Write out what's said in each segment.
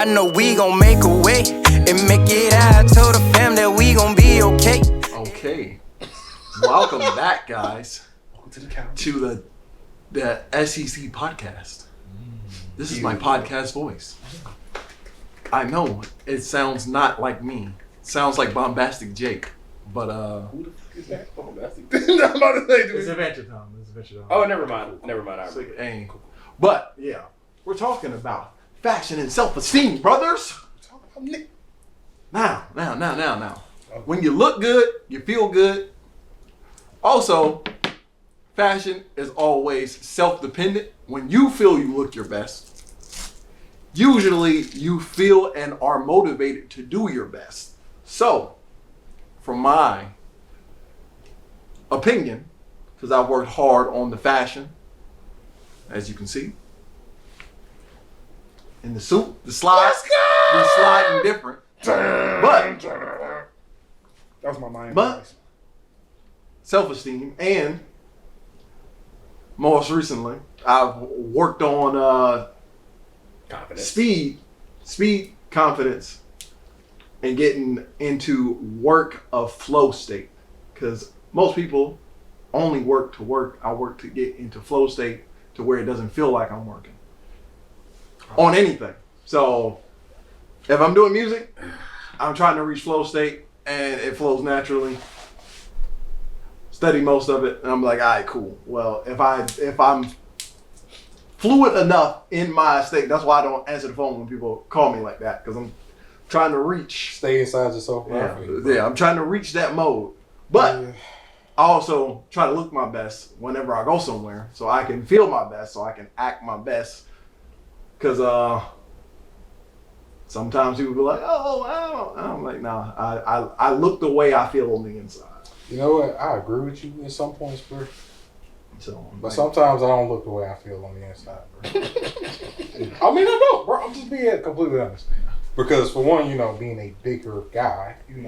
I know we gon' make a way and make it out. Told the fam that we gon' be okay. Okay. Welcome back, guys, to the SEC podcast. This is my podcast voice. I know it sounds not like me. It sounds like Bombastic Jake, but who the fuck is that? Bombastic. I'm about to say, it's Adventure Time. Oh, never mind. Like, but yeah, we're talking about fashion and self-esteem, brothers. Now. When you look good, you feel good. Also, fashion is always self-dependent. When you feel you look your best, usually you feel and are motivated to do your best. So, from my opinion, because I've worked hard on the fashion, as you can see, in the suit, the slides, we sliding different. But That was my mind. But self-esteem, and most recently, I've worked on confidence, speed, confidence, and getting into work of flow state. Because most people only work to work. I work to get into flow state to where it doesn't feel like I'm working on anything. So if I'm doing music, I'm trying to reach flow state and it flows naturally. Study most of it and I'm like, all right, cool. Well, if I'm fluid enough in my state, that's why I don't answer the phone when people call me like that, because I'm trying to reach. Stay inside yourself. Yeah, I'm trying to reach that mode. But I also try to look my best whenever I go somewhere, so I can feel my best, so I can act my best. Because sometimes people be like, oh, I'm like, nah, I look the way I feel on the inside. You know what? I agree with you in some points, bro. So, but sometimes I don't look the way I feel on the inside, bro. I mean, I don't, bro. I'm just being completely honest. Because for one, being a bigger guy, you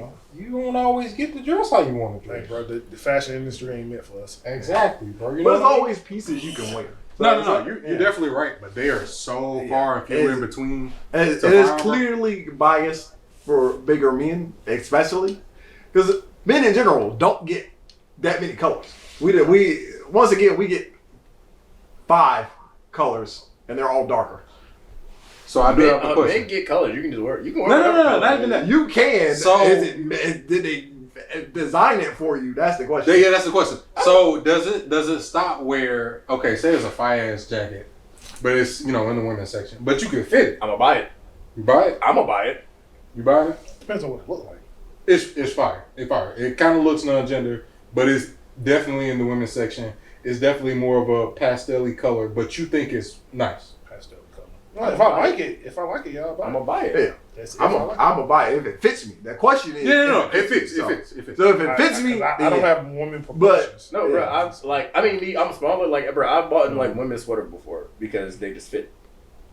don't always get to dress how you want to dress. Hey, bro, the fashion industry ain't meant for us. Exactly, bro. But there's always pieces you can wear. So No. You're definitely right, but they are so far and few in between. It is clearly biased for bigger men, especially because men in general don't get that many colors. We get 5 colors, and they're all darker. So I do have a question. Men get colors. You can just wear. You can wear. No, not even that. You can. So did they design it for you? That's the question. Yeah, that's the question. So does it stop where, okay, say it's a fire ass jacket, but it's in the women's section, but you can fit it. I'm gonna buy it. You buy it? I'm gonna buy it. You buy it? Depends on what it looks like. It's fire. It's fire. It kind of looks non-gender, but it's definitely in the women's section. It's definitely more of a pastel-y color, but you think it's nice. Pastel color. No, if I like it, y'all buy it. I'm gonna buy it. Yeah. I'm gonna buy it if it fits me. The question is, No. It fits. So if it fits me, I don't have women proportions. No, bro. I'm smaller. Like, bro, I've bought women's sweater before because they just fit,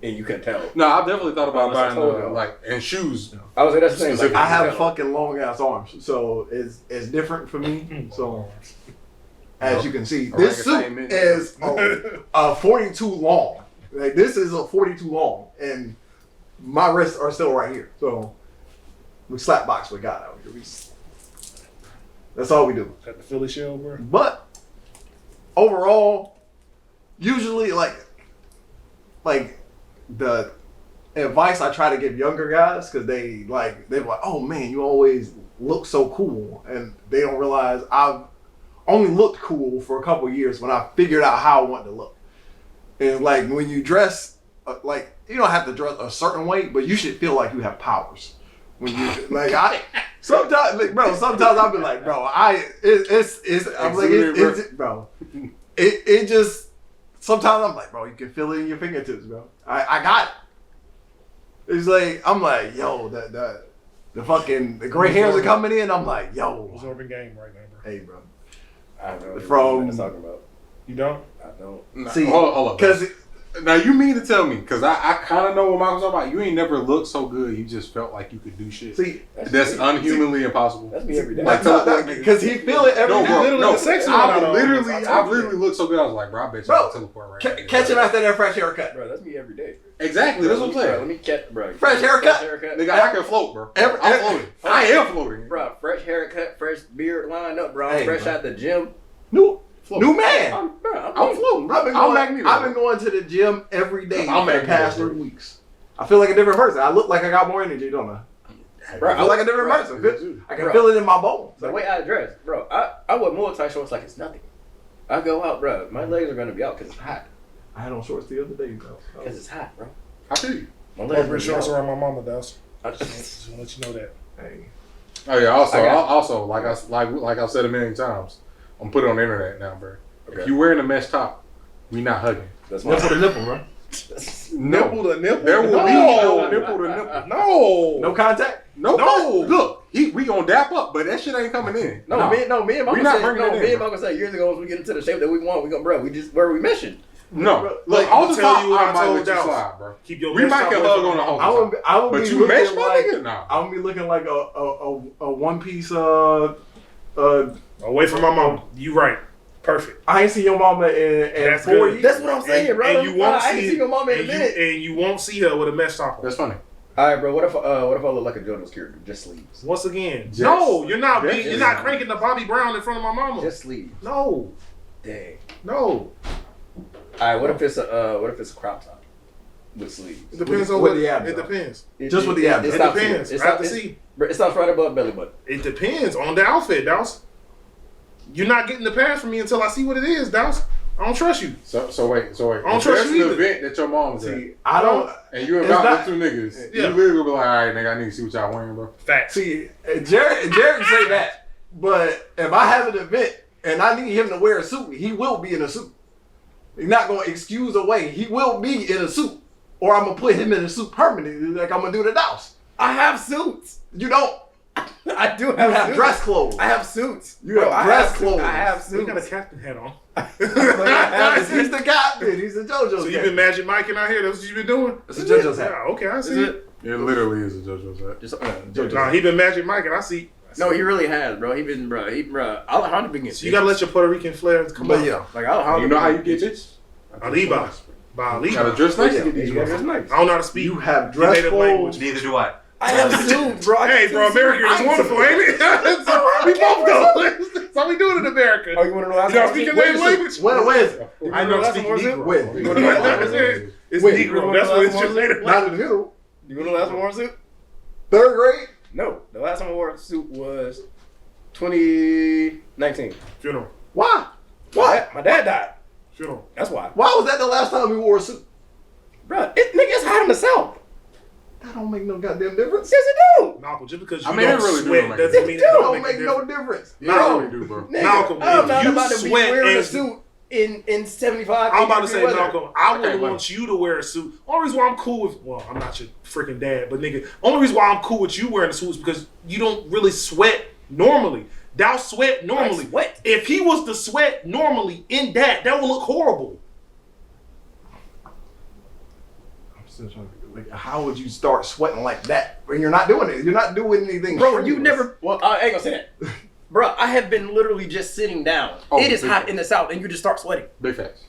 and you can tell. No, I've definitely thought about buying and shoes. I was like, that's the thing. I have fucking long ass arms, so it's different for me. So as you can see, this suit is a 42 long. Like, this is a 42 long, and my wrists are still right here. So we slap box with God out here. That's all we do. Got the Philly shell, bro. But overall, usually like the advice I try to give younger guys, because they're like, oh man, you always look so cool, and they don't realize I've only looked cool for a couple years when I figured out how I want to look. And like when you dress, like you don't have to dress a certain way, but you should feel like you have powers. When you sometimes I'll be like, bro, it just sometimes I'm like, bro, you can feel it in your fingertips, bro. I got it. It's like I'm like, yo, the gray hairs are coming in. I'm like, yo, absorbing game right now, bro. Hey, bro. I don't know From what talking about. You don't? I don't. Nah, see, hold up. Because now you mean to tell me, because I kind of know what Michael's talking about. You ain't never looked so good. You just felt like you could do shit. See, that's unhumanly impossible. That's me every day. Because he feel it every day. I've literally looked so good. I was like, bro, I bet you can teleport right now. Catch him after that fresh haircut. Bro, that's me every day. Exactly. That's what I'm saying. Let me catch, bro. Fresh haircut? Nigga, I can float, bro. I'm floating. I am floating. Bro, fresh haircut, fresh beard lined up, bro. Hey, Fresh bro. out the gym. New man. I'm floating, bro. I've been going to the gym every day I'm for the past 3 weeks. I feel like a different person. I look like I got more energy, don't I? Bro, I feel like a different person. I can feel it in my bones. The way I dress, bro, I wear multi shorts like it's nothing. I go out, bro. My legs are gonna be out because it's hot. I had on shorts the other day, though. Because it's hot, bro. I feel you. My I legs wear are shorts out. around my mama, Douse. I Just want to let you know that. Hey. Oh yeah. Also, like I've said a million times, I'm putting it on the internet now, bro. Okay. If you wearing a mesh top, we not hugging. That's Nipple to nipple, bro. Nipple to nipple? There will be no nipple to nipple. No. No contact? No. Look, we gonna dap up, but that shit ain't coming in. Me and Mama We not said, bringing it in, me and bro. Mama said years ago, once we get into the shape that we want, we gonna, bro, we just, where we mission. No. Bro, Look, like, all the tell time you what I I might told let you Douse. slide, bro. Keep your We mesh might top can away hug from on the me. whole I time. would But be you looking mesh my like, nigga? Nah. I would be looking like a one piece. Away from my mama. You right. Perfect. I ain't seen your mama in That's 4 good. years. That's what I'm saying, bro. And you won't I ain't see seen your mama in a and minute. and you won't see her with a mesh top on. That's funny. All right, bro. What if I look like a JoJo's character? Just sleeves. Once again, Yes. no, you're not. Yes. You're not cranking the Bobby Brown in front of my mama. Just sleeves. No, Dang. no. All right. What if it's a crop top with sleeves? It depends on With what the abs, it though. depends. Just with the abs. It stops depends. here. I have to see. It stops right above belly button. It depends on the outfit, Douse. You're not getting the pass from me until I see what it is, Douse. I don't trust you. So wait. I don't If trust there's you an either. event that your mom's at, See, I don't. and you It's about not- with two niggas, Yeah. you literally be like, all right, nigga, I need to see what y'all wearing, bro. Facts. See, Jerrick say that, but if I have an event and I need him to wear a suit, he will be in a suit. He's not gonna excuse away. He will be in a suit, or I'm gonna put him in a suit permanently, like I'm gonna do the Douse. I have suits. You don't. I do You have have suits. dress clothes. I have suits. You have I dress suits. clothes. I have We suits. got a captain hat on. He's the captain. He's the JoJo's So you've been Magic Mike out here. That's what you've been doing. It's a JoJo's hat. Yeah, okay, I Is see. it? It literally is a JoJo's hat. Just, JoJo's Nah, he been Magic Mike, and I see. no, he really has, bro. He been, bro. Alejandro been getting. So you gotta let your Puerto Rican flair come But out. yeah, like Alejandro. You know how you get bitches? Aliba. By Aliba. Gotta dress nice to Yeah, get these you gotta ones. dress nice. I don't know how to speak. you have He dress made up clothes. language. Neither do I. I have suits, bro. Hey, bro, America is wonderful, ain't it? So we both go. That's how we do it in America. Oh, you want to know last You don't one? speak Wait, another language? Where is it? I know last speak one was it? Negro. When? You wanna know last one was it? It's Wait, Negro. That's what it's translated. Not in the middle. You want to know last one wore a suit? 3rd grade. No, the last time I wore a suit was 2019. Funeral. Why? Why? My dad died. Funeral. That's why. Why was that the last time you wore a suit? Bro, it's hot in the south. That don't make no goddamn difference. Yes, it do. Malcolm, just because you I mean, don't it really do sweat make doesn't a mean it That don't don't make make a no difference. difference. Yeah, I really do, bro. Nigga, Malcolm, I'm if not you about to be sweat wearing a and- suit in 75. I'm about to say, weather. Malcolm, I Okay, would wait. want you to wear a suit. Only reason why I'm cool with, well, I'm not your freaking dad, but nigga, only reason why I'm cool with you wearing a suit is because you don't really sweat normally. Douse sweat normally. I sweat. If he was to sweat normally in that would look horrible. I'm still trying to like, how would you start sweating like that when you're not doing it? You're not doing anything. Bro, you strenuous. never. Well, I ain't gonna say that. Bro, I have been literally just sitting down. Oh, It is big hot facts. in the south, and you just start sweating. Big facts.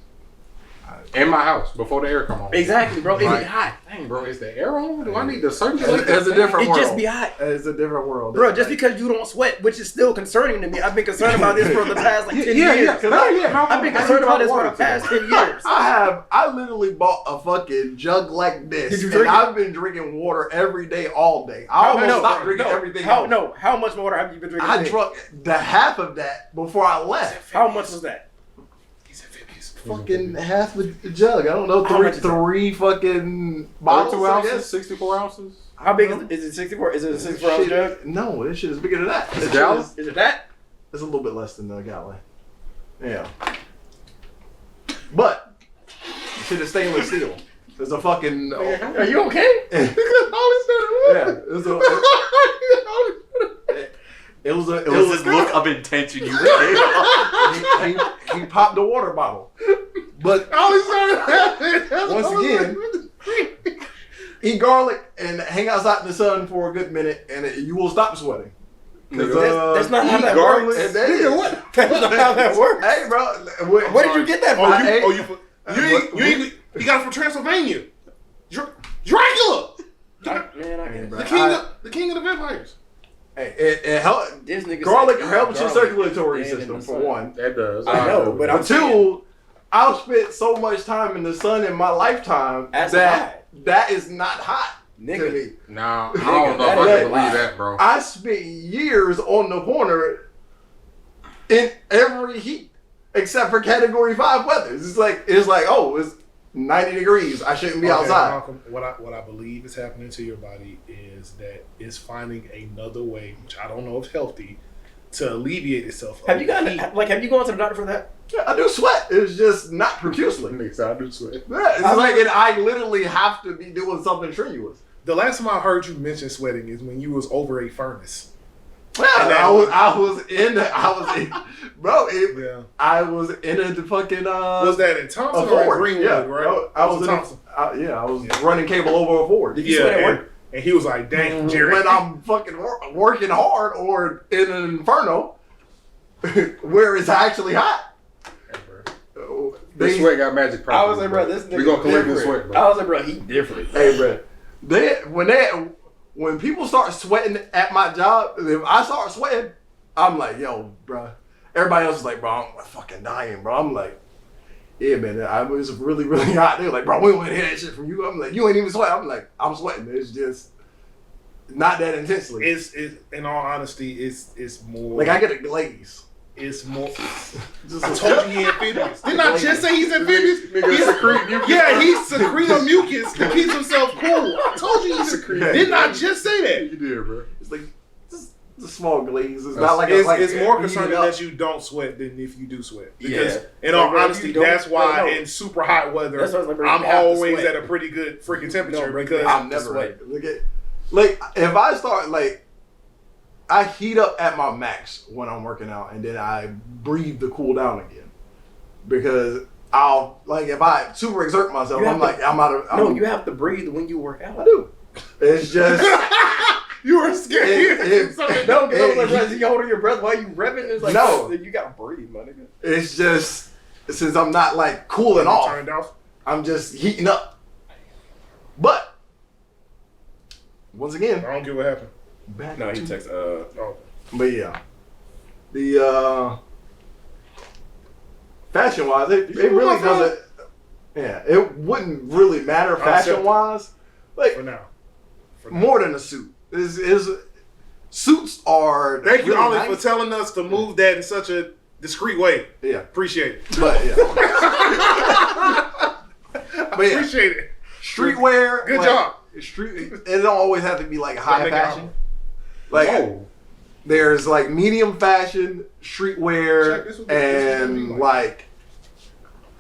In my house before the air come on. Exactly, bro. It Right. be hot. Dang, bro, is the air on? Do I need to circulate? It's a different It world. just be hot. It's a different world. Bro, just because you don't sweat, which is still concerning to me. I've been concerned about this for the past like 10 Yeah, years. yeah. I've been concerned about this for the past 10 years. I literally bought a fucking jug like this. Did you and drink it? I've been drinking water every day, all day. I almost stopped drinking everything else. How much water have you been drinking? I today? drank the half of that before I left. How much was that? Fucking half a jug. I don't know, How much is three fucking bottles. 42 I ounces, guess. 64 ounces. How big is it? 64? Is it a 64 ounce Shit, jug? no, this shit is bigger than that. This a shit gallon? is- Is it that? It's a little bit less than a gallon. Yeah. But shit is stainless steel. There's a fucking. Are you okay? Yeah, it was a. It was this look of intention you gave. he popped the water bottle, but once again, eat garlic and hang outside in the sun for a good minute, and you will stop sweating. 'Cause, That's not how eat that garlic, works. and that is- Nigga, what? That's not how that works. Hey, bro, Where did you get that from? You got it from Transylvania. Dracula, Man, I get the king of the vampires. Hey, it helps. This nigga Garlic said helps your garlic circulatory is dead in system the for sun. one. That does. I know, but I'm But saying, two, I've spent so much time in the sun in my lifetime That's that is not hot to nigga. me. Nah, I Nigga, don't know if that I is can a believe lie. that, bro. I spent years on the corner in every heat except for Category 5 weather. It's like oh, it's 90 degrees. I shouldn't be outside. Malcolm, what I believe is happening to your body is that it's finding another way, which I don't know if healthy, to alleviate itself. Have you gone to the doctor for that? Yeah, I do sweat. It's just not profusely. Niggas, I do sweat. Yeah, it's like I literally have to be doing something strenuous. The last time I heard you mention sweating is when you was over a furnace. Yeah, I was in, bro. Yeah. I was in a fucking Was that in a Thompson or in Ford. Greenwood, Yeah, right? I was in in Thompson. I was running cable over a Ford. Did you sweat at and, work? and he was like, "Dang, Jerry." When I'm fucking working hard or in an inferno where it's actually hot. This sweat got magic I properties. was like, bro, this nigga we gonna collect this different. sweat, bro. I was like, bro, he different. Hey, bro. When people start sweating at my job, if I start sweating, I'm like, yo, bro. Everybody else is like, bro, I'm fucking dying, bro. I'm like, yeah, man, I was really, really hot. They're like, bro, we don't want to hear that shit from you. I'm like, you ain't even sweat. I'm like, I'm sweating. It's just not that intensely. It's in all honesty, it's more Like I get a glaze. It's more. Just I told you he amphibious. Didn't I just say he's amphibious? Nigga, secrete mucus. Yeah, he's secreting mucus to keep himself cool. I told you he's secreting. Didn't I just say that? You did, bro. It's like just a small glaze. It's not like It's more beating concerning up. that you don't sweat than if you do sweat. Because Yeah. in all Like, bro, honesty, you don't- that's why no. in super hot weather, That's why I was like, bro, you I'm have to always sweat. at a pretty good freaking temperature No, bro, because I'm never ready. Like if I start I heat up at my max when I'm working out, and then I breathe to cool down again because I'll if I super exert myself, I'm You have to breathe when you work out. I do. It's just you were scared. No, because I was like, bro, is you holding your breath while you revving? It's like, No. bro, you gotta breathe, my nigga. it's just since I'm not cooling off, Turned off. I'm just heating up. But once again, I don't get what happened. back No, he to texts. But yeah, the fashion wise, it really doesn't. Yeah, it wouldn't really matter fashion wise. For now. More than a suit is suits are. Thank you, really Ollie, nice. for telling us to move that in such a discreet way. Yeah, Appreciate it. but yeah, but yeah, Appreciate it. streetwear. Good job. Street. It don't always have to be high make it fashion. Whoa. There's medium fashion, streetwear, Check, this would be- this would be and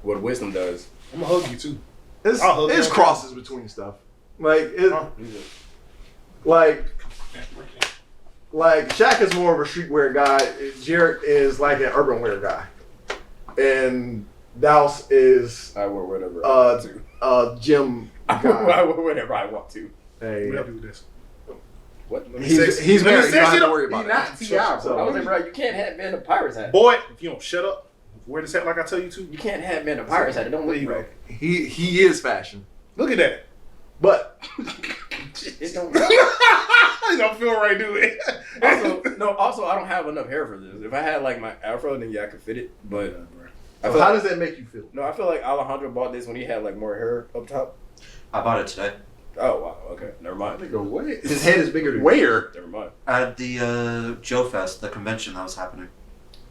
What wisdom does. I'm gonna hug you too. it's I'll hug you. crosses between stuff. Like Shaq is more of a streetwear guy. Jerrick is like an urban wear guy, and Douse is I wear whatever I want to. gym I guy. wear whatever I want to. Hey, What do with this? What? he's married. You don't have to worry about He not it. T.I., bro. I was like, bro, you can't have been a pirate's hat. Boy, if you don't shut up, wear this hat like I tell you to. You can't have been a pirate's hat. It don't There look you right. go. He is fashion, Look at that. but It don't. I don't feel right, do it. Also, I don't have enough hair for this. If I had my afro, then yeah, I could fit it. But I so feel how like, does that make you feel? no, I feel like Alejandro bought this when he had more hair up top. I bought it today Oh wow, okay, never mind. Nigga, what? His head is bigger than Where? Never mind. at the Joe Fest, the convention that was happening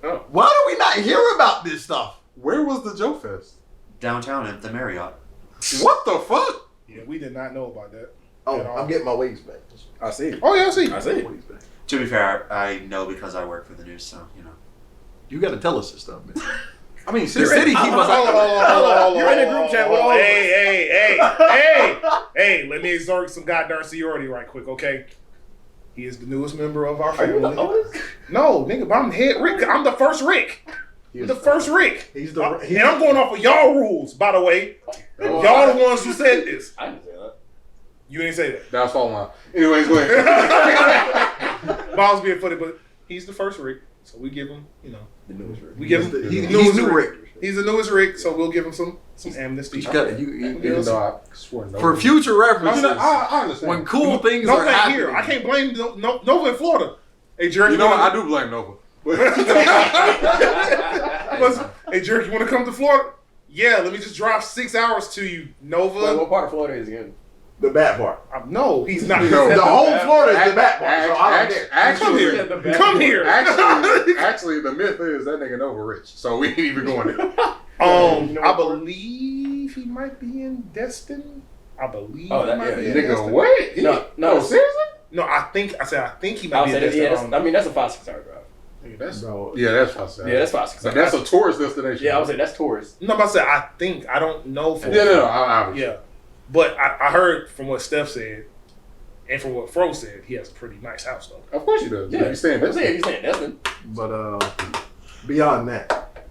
Why do we not hear about this stuff? Where was the Joe Fest? downtown at the Marriott. What the fuck? Yeah, we did not know about that. Oh, At all. I'm getting my waves back. I see it. Oh yeah, I see. I see it. Waves back. To be fair, I know because I work for the news, so you know. You got to tell us this stuff, man. I mean, The city keep us You're in a group chat with all of us. Hey, let me exert some goddamn seniority right quick, okay? He is the newest member of our Are you family. the oldest? No, nigga, but I'm head Rick. I'm the first Rick. I'm the first Rick. He's And I'm going off of y'all rules, by the way. Y'all the ones who said this. I didn't say that. You ain't say that. That was fall line. Anyways, go ahead. Bob's being funny, but he's the first Rick. So we give him, The newest Rick. We give him. He's He's new new Rick. Rick. He's the newest Rick, so we'll give him some amnesty. Even though I swore no. For future references, I understand. when cool things Nova are ain't happening, here. I can't blame Nova in Florida. Hey, Jerrick, You know what? I do blame Nova. Hey, Jerrick, you want to come to Florida? Yeah, let me just drive 6 hours to you, Nova. Wait, what part of Florida is he in? The bad part. No, he's not. No. The whole Florida is the bad part. So I don't care. Actually, Come here. Actually, the myth is that nigga Nova rich, so we ain't even going there. I believe he might be in Destin. I believe Oh, he that- might yeah, be yeah. in Nigga, Destin. what? No, seriously? No, I think he might I'll be in say that, Destin. yeah, that's a 5-6 hour drive. That's Bro. yeah, that's possible. Yeah, that's 5-6 But hours. that's a tourist destination. Yeah, I was saying that's tourist. No, but I said I don't know for No. yeah, but I heard from what Steph said and from what Fro said, he has a pretty nice house though. Of course he does. Yeah, He's staying I'm saying there. he's saying Desmond. But beyond that,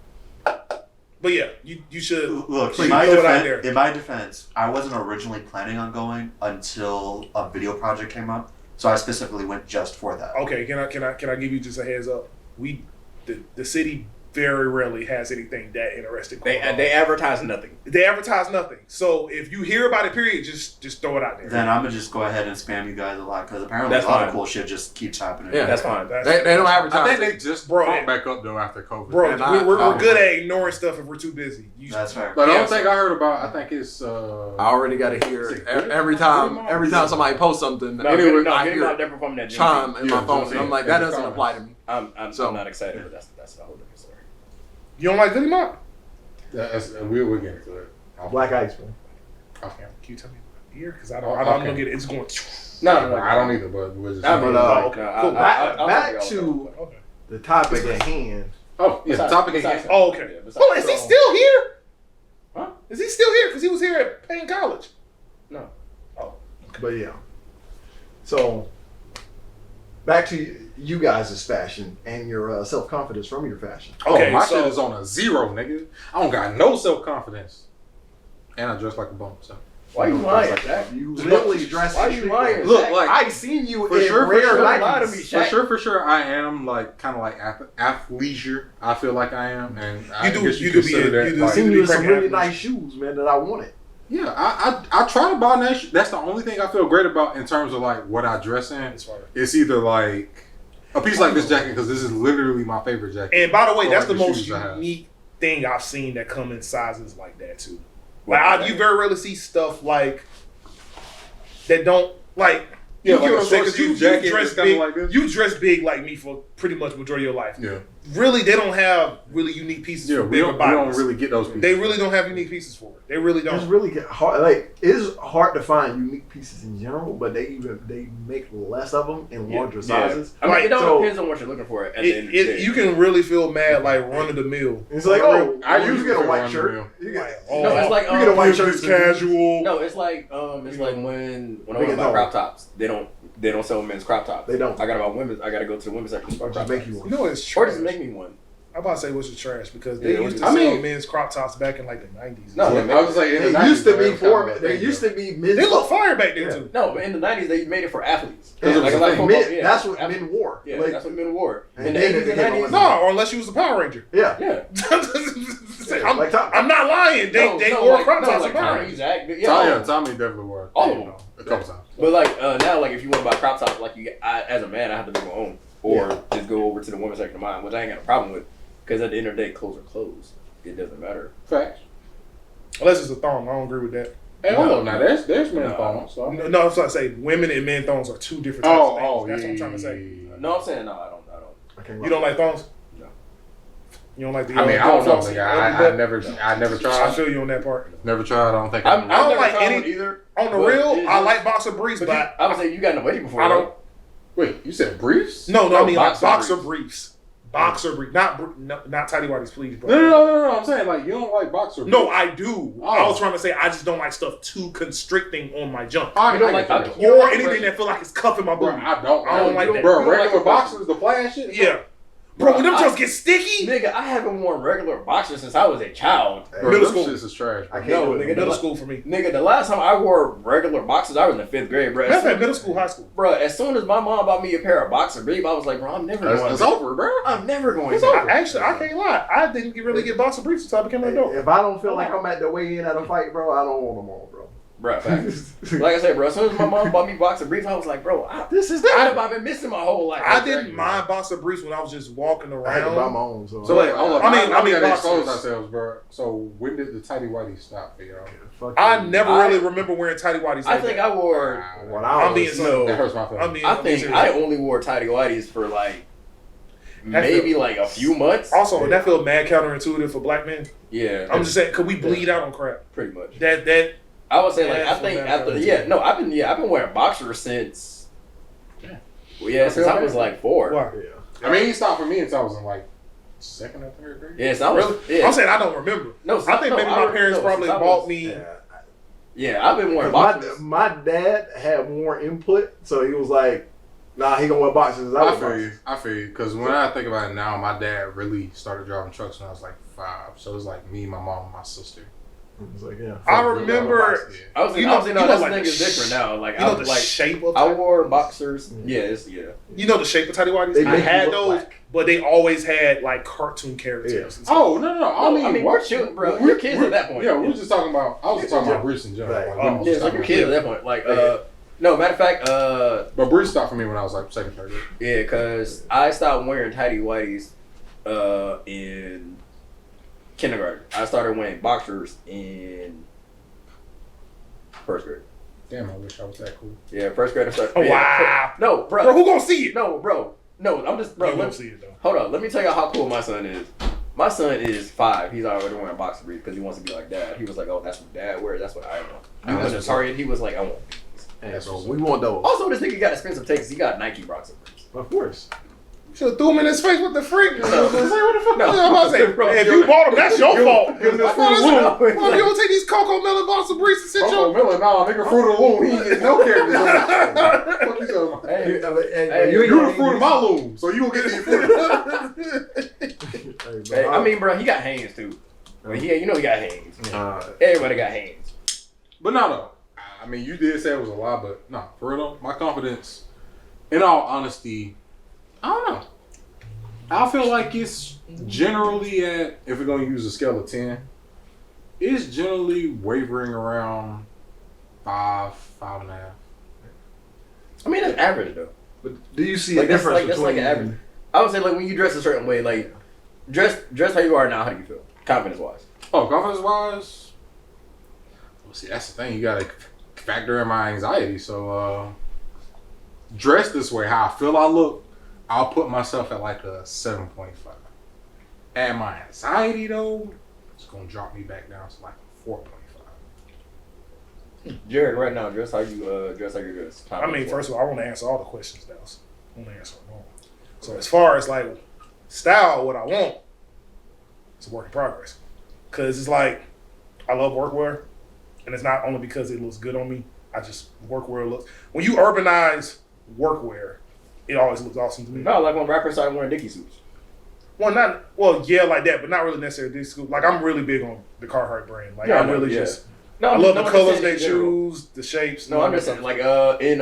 But yeah, you should Look, please in my, throw it out there. in my defense, I wasn't originally planning on going until a video project came up. So I specifically went just for that. Okay, can I give you just a heads up? The city very rarely has anything that interesting going on. They advertise nothing. They advertise nothing. So if you hear about it, period, just throw it out there. Then I'm gonna just go ahead and spam you guys a lot because apparently That's a lot fine. of cool shit just keeps happening. Yeah. That's fine. they don't advertise. I think they just brought back up though after COVID. Bro, And I- we're good at ignoring stuff if we're too busy. That's fair. But the Yeah, only thing I heard about, I think it's I already got to hear it. Every time somebody posts something. No, I get him hear out there performing that chime in my Yeah, phone, just and I'm saying. like, that Yeah, doesn't the apply to me. I'm So- not excited, but that's a whole different story. You don't like Goody Mob? we'll get into it. Black Ice, man. Okay. Can you tell me about the year? Because I'm gonna get it. It's going. No. I don't either, but we'll just. I mean, okay, cool. Back to Okay. the topic at hand. Oh, yeah. The topic Besides- is. Oh, okay. Yeah, besides- Well, is he still here? Huh? Is he still here? Because he was here at Payne College. No. But yeah. So back to you guys' fashion and your self-confidence from your fashion. Okay, my so- shit is on a 0, nigga. I don't got no self confidence, and I dress like a bum. So Why you lying, Jack? You literally dress. Why you lying? look, Shaq? like I seen you for in sure, rare Don't lie to Nikes. me, Shaq. for sure, I am like kind of like athleisure. I feel like I am, and I do- guess you you do consider be- that. you do like, I seen You you in be some cracking really athletes. nice shoes, man, that I wanted. yeah, I try to buy nice. That's the only thing I feel great about in terms of like what I dress in. That's fine. It's either like a piece like this jacket because this is literally my favorite jacket. And by the way, Or that's like the the most shoes I have. unique thing I've seen that come in sizes like that too. Like you very rarely see stuff like that don't like. Yeah, You like get a what I'm saying? short 'Cause you sleeve jacket dress that's kinda big. like this. You dress big like me for pretty much majority of your life. Yeah, Really, they don't have really unique pieces for we bigger don't bodies. really get those pieces. They really don't have unique pieces for it. They really It's don't. really hard. Like it's hard to find unique pieces in general, but they make less of them in larger sizes. I mean, it all So- depends on what you're looking for at the end of the day. You can really feel mad like run of the mill. It's like, oh, I you usually get a feel white run shirt. the mill. You get, No, it's like you get a white shirt. It's casual. No, it's like when I Big want to and buy tall. crop tops, they don't sell men's crop tops. They don't. I gotta buy women's. I gotta go to the women's section. to buy Just crop make tops. you one. You know it's Or trash. just make me one. I'm about to say what's the trash because Yeah, they it used was- to I sell mean- men's crop tops back in like the 90s. No, Yeah, I was like, in the They used to 90s, be that was kind of a They thing, used though. to be men's. They look fire back then Yeah. too. No, but in the '90s they made it for athletes. Yeah, Like a lot of football, men, yeah. that's what men wore. Yeah, Like, that's what men wore. And In the then 80s it and became 90s. like- No, or unless you was a Power Ranger. yeah. Yeah. Like Tommy. I'm not lying. They wore crop tops like in Power Tommy, Rangers. Zach. Yeah, Tommy definitely wore All of them. a couple times. But like now, like if you want to buy crop tops, like as a man, I have to make my own, or just go over to the women's section of mine, which I ain't got a problem with, because at the end of the day, clothes are clothes. It doesn't matter. Facts. Unless it's a thong. I don't agree with that. Hey, hold on now. There's men No. thongs. So. No, I'm trying to say women and men thongs are two different types of things. That's what I'm trying to say. No, I'm saying no. I don't. I can't You don't like thongs? No. You don't like the I mean, I don't know, thongs? nigga. I never I tried. feel you on that part. Never tried. I don't think. I don't never like tried any- one either. On the But real, it's I just- like boxer briefs, But but I would say you got in the wedding before. I though. don't. Wait, you said briefs? No, I mean like boxer boxer briefs. briefs. Boxer briefs, not tidy whities, please, bro. No. I'm saying like you don't like boxer. No, briefs. I do. Oh. I was trying to say I just don't like stuff too constricting on my junk. I You don't I like get that. that. You don't Or like anything pressure. that feel like it's cuffing my Bro, booty. I don't. I don't like that. Bro, You don't like regular the pressure. boxers, the plaid shit. Yeah. Bro, when them just get sticky. Nigga, I haven't worn regular boxers since I was a child. Bro, Middle them school. shits is trash. I Bro. can't No, do it. nigga, Middle school for me. Nigga, the last time I wore regular boxers, I was in the 5th grade, bro. Matter of fact, middle school, high school. Bro, as soon as my mom bought me a pair of boxer briefs, I was like, bro, I'm never going It's to. over, bro. I'm never going It's to. over. Actually, I can't lie. I didn't really get boxer briefs until I became an adult. If I don't feel like I'm at the weigh in at a fight, bro, I don't want them on, bro. Bro, facts. Like I said, bro, as soon as my mom bought me boxer briefs, I was like, bro, This is I've been missing my whole life. I didn't mind boxer briefs when I was just walking I had to buy around. my own. So, So wait, hold up. I mean, we gotta boxers. expose ourselves, bro. So when did the tighty whitey stop for y'all? fuck I you. never really remember wearing tighty whities. I think I wore. When I I'm being was, so. That hurts my feelings. I'm being. I I'm being think serious. I only wore tighty whities for like maybe like a few months. Also, that feel mad counterintuitive for black men. Yeah, I'm just saying, could we bleed out on crap? pretty much. That I would say like Yeah, I think for after that. I've been wearing boxers since. Well, yeah, since I was like 4. why? yeah. I mean, he stopped for me until I was in like 2nd or 3rd grade. Yeah, so I was. Really? Yeah. I'm saying I don't remember. No, I think maybe my parents probably bought me. Yeah. Yeah, I've been wearing My, boxers. my dad had more input, so he was like, nah, he gonna wear boxers. I feel you. I feel you. Because when I think about it now, my dad really started driving trucks when I was like 5. So it was like me, my mom, and my sister. It's like, yeah. I remember. I was You like, know- obviously, no, you know, that's like the thing the is different now. Like You know I the was like, shape of. I wore boxers. Mhm. Yeah, You know the shape of tighty whities. They I make you had look those, black. but they always had like cartoon characters. Yeah. And stuff. Oh, no. I mean, we're children, bro. We're kids at that point. Yeah, we were just talking about, I was just talking about Bruce in general. Right. Like, Oh, when Yeah, we it's like you're stopped kids at for me. that point. Like, no, matter of fact, But Bruce stopped for me when I was like 2nd, 3rd grade. yeah, because I stopped wearing tighty whities in kindergarten. I started wearing boxers in 1st grade. Damn, I wish I was that cool. Yeah, 1st grade I started. Oh, yeah, wow. No, Bro, bro. who gonna see it? No, bro. No, I'm just, bro. Who Let, gonna see it though? hold on. Let me tell you how cool my son is. My son is 5. He's already wearing boxer briefs because he wants to be like dad. He was like, oh, that's what dad wears. That's what I want. He went to Target. He was like, I want. Hey, so we want those. Also, this nigga got expensive takes. He got Nike boxer briefs. Of course. Should have threw him in his face with the freak. No. What the fuck? No. I'm about to say, Bro, if you bought them, that's your fault. give him this Why Fruit of don't you don't take these Cocoa Melon boxer briefs and sit Coco your... Miller, nah, nigga, Fruit of the Loom. He ain't getting no characters. Fuck you talking about? Hey, You the fruit of my loom, so you gonna get these fruit. Hey, I mean, bro, he got hands too. I mean, he got hands. Uh, Everybody got hands. But no, though. I mean, you did say it was a lot, but no, for real though, my confidence, in all honesty, I don't know. I feel like it's generally at, if we're gonna use a scale of 10, it's generally wavering around 5, 5.5. I mean, that's average though. but do you see Like a that's difference like that's between? like an average. I would say like when you dress a certain way, like dress how you are now. How do you feel, confidence wise? Oh, confidence wise, well, see, that's the thing. You gotta factor in my anxiety. So, dress this way, how I feel I look, I'll put myself at like a 7.5. At my anxiety though, it's gonna drop me back down to like a 4.5. Jerrick, right now, dress how you dress. I mean, first of all, I want to answer all the questions, Douse. I want to answer them all. So as far as like style, what I want, it's a work in progress. Cause it's like I love workwear, and it's not only because it looks good on me. I just workwear looks. When you urbanize workwear, it always looks awesome to me. no, like when rappers started wearing Dickie suits. Well, yeah, like that, but not really necessarily this school. Like I'm really big on the Carhartt brand. Like Yeah, I really yeah. just No, I I'm love just- the no, I'm colors just they saying in general. choose, the shapes. No, I'm just saying like in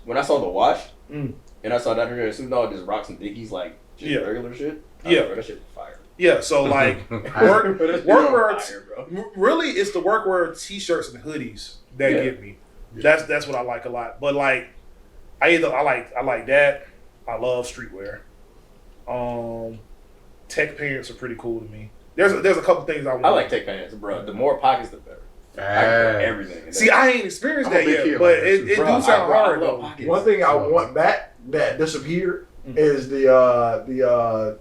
when I saw the watch Mm. and I saw that nigga in a suit, no, just rocks and Dickies like just Yeah. regular shit. Yeah. Bro, that shit was fire. Yeah, so like Workwear, workwear. bro. Really, it's the workwear t-shirts and hoodies that Yeah. get me. That's what I like a lot. But like, I like that. I love streetwear. Tech pants are pretty cool to me. There's a couple things I want. I like tech pants, bro. The more pockets, the better. I can wear everything. See, I ain't experienced I'm a that big yet, kid but like that it too. do Bro, sound I hard love though. pockets. One thing I want back that disappeared is the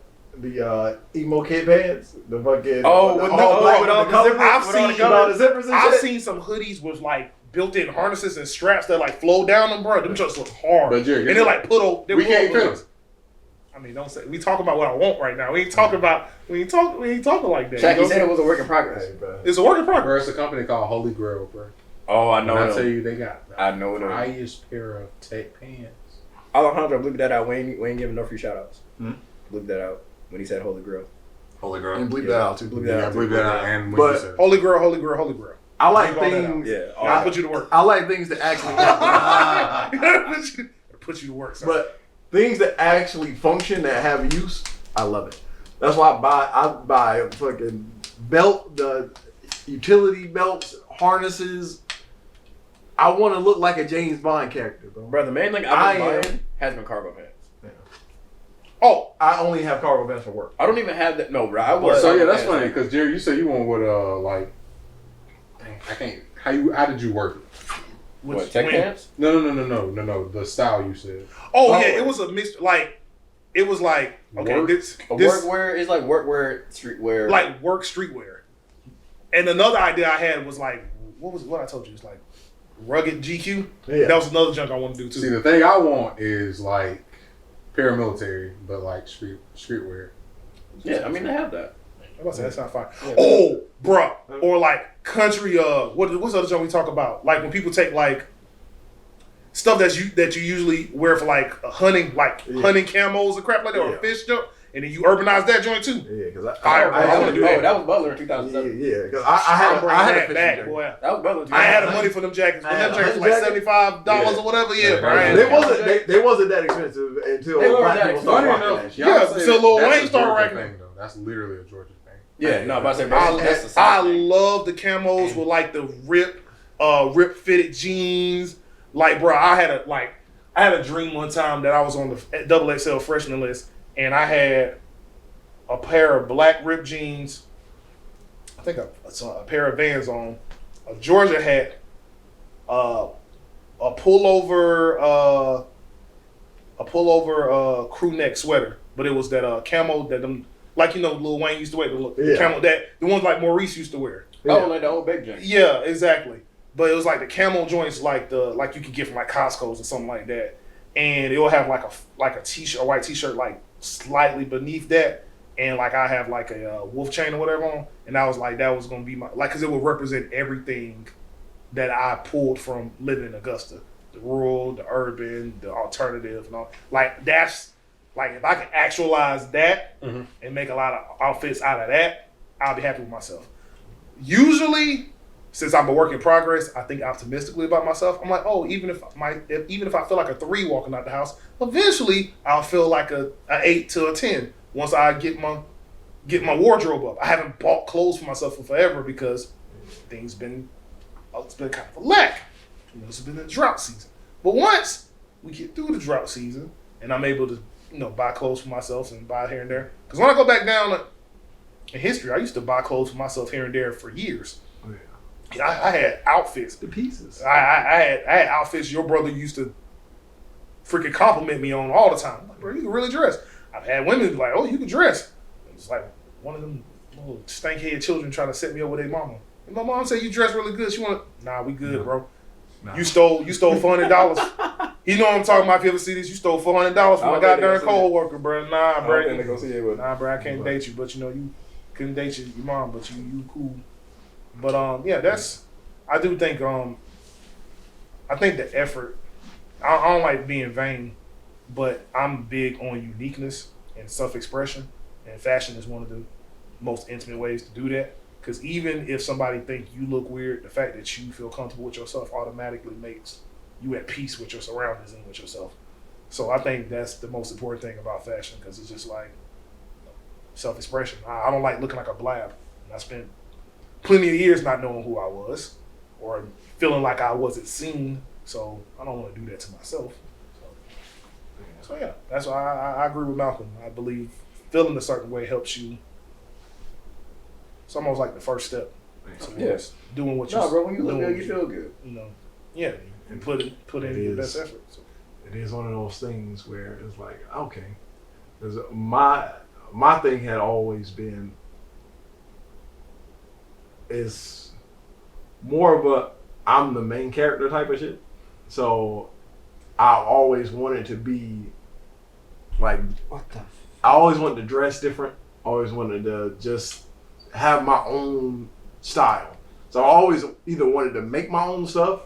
emo kid pants. The fucking Oh, the with all the- black with with all the the colors, zippers? I've with all the seen- colors, the zippers and I've shit. seen some hoodies with like built-in harnesses and straps that like flow down them, bro. Them just look hard. But Jerry, and they're like we can't finish. I mean, don't say we talking about what I want right now. We ain't talking about we ain't talking like that. Shaq, You you know? said it was a work in progress. Hey, bro. It's a work in progress. Bro, it's a company called Holy Grail, bro. Oh, I And know I tell them. you, they got the I know them. highest pair of tech pants. Alejandro, believe that out. We ain't giving no free shout outs. bleep that out when he said Holy Grail. Holy Girl. And bleep that out too. Bleep Yeah, that I out. believe that out. And But- what you said. Holy Grail, Holy Grail, Holy Grail. I like Leave all that things. Yeah. I'll put you to work. I like things that actually. Put you to work, sir. But things that actually function, that have use, I love it. That's why I buy a fucking belt, the utility belts, harnesses. I want to look like a James Bond character, bro. Bro, the main thing I I've been am- buying has been cargo pants. oh, I only have cargo pants for work. I don't even have that. No, bro. I was. So yeah, that's funny because Jerry, you said you went with like, dang, I can't. How did you work it? What, tech when? pants? No. The style you said. Oh yeah, it was a mix. Like it was like okay, Work? this Workwear is like workwear, streetwear. like work streetwear. And another idea I had was like what I told you? It's like rugged GQ. Yeah. That was another junk I want to do too. See, the thing I want is like paramilitary, but like streetwear. Yeah, I mean they have that. I'm about to say that's not fine. Yeah. Oh, bruh. Or like country. What's the other junk we talk about? Like when people take like stuff that you usually wear for like hunting camos and crap like that, or Yeah. a fish jump, and then you urbanize that joint too. Yeah, because Fire, bro. I wanna do that. That was Butler in 2007. Yeah, because I had a that fishing back, jacket. boy. That was Butler in I had 2007. the money for them jackets. When I had them jackets a were like jacket. $75 Yeah. or whatever. Yeah, Yeah, bro. I right. had They that. wasn't that expensive until They weren't black that people started Funny rocking enough, that shit. Yeah, y'all say so Lil that's Wayne a started Georgia rocking thing, though. That's literally a Georgia thing. Yeah, no, but I said, bro, that's the I same thing. love the camos with like the rip fitted jeans. Like, bro, I had a dream one time that I was on the double XL freshman list, and I had a pair of black ripped jeans. I think a pair of Vans on, a Georgia hat, a pullover crew neck sweater, but it was that camo that them, like, you know, Lil Wayne used to wear, the camo, that the ones like Maurice used to wear. Oh, like the old big joint. Yeah, exactly. But it was like the camo joints, like you could get from like Costco's or something like that, and it'll have like a t-shirt, a white t-shirt, like slightly beneath that, and like I have like a wolf chain or whatever on, and I was like, that was gonna be my, like, because it would represent everything that I pulled from living in Augusta, the rural, the urban, the alternative, and all. Like that's like, if I can actualize that and make a lot of outfits out of that, I'll be happy with myself. Usually, since I'm a work in progress, I think optimistically about myself. I'm like, oh, even if I feel like a 3 walking out the house, eventually I'll feel like a 8 to a 10 once I get my wardrobe up. I haven't bought clothes for myself for forever because it's been kind of a lack. You know, it's been a drought season. But once we get through the drought season and I'm able to, you know, buy clothes for myself and buy here and there. Because when I go back down in history, I used to buy clothes for myself here and there for years. I had outfits. The pieces. I had outfits your brother used to freaking compliment me on all the time. I'm like, bro, you can really dress. I've had women be like, oh, you can dress. It's like one of them little stank-head children trying to set me up with their mama. And my mom said, you dress really good. She nah, we good, bro. Nah. You stole $400. You know what I'm talking about. If you ever see this, you stole $400 from a goddamn co-worker, bro. Nah, bro. I don't think they're gonna see it, but Nah, bro, I can't date you, but you know, you couldn't date your mom, but you cool. But yeah, I do think I think the effort, I don't like being vain, but I'm big on uniqueness and self-expression, and fashion is one of the most intimate ways to do that. Because even if somebody think you look weird, the fact that you feel comfortable with yourself automatically makes you at peace with your surroundings and with yourself. So I think that's the most important thing about fashion, because it's just like self-expression. I don't like looking like a blab. And I spent plenty of years not knowing who I was or feeling like I wasn't seen. So I don't want to do that to myself. So yeah, that's why I agree with Malcolm. I believe feeling a certain way helps you. It's almost like the first step. Yes. Doing what you no, bro, when you look doing good, what you feel good. You know, yeah, and put in your best effort. So. It is one of those things where it's like, okay, because my thing had always been, it's more of a I'm the main character type of shit. So I always wanted to be like, I always wanted to dress different. Always wanted to just have my own style. So I always either wanted to make my own stuff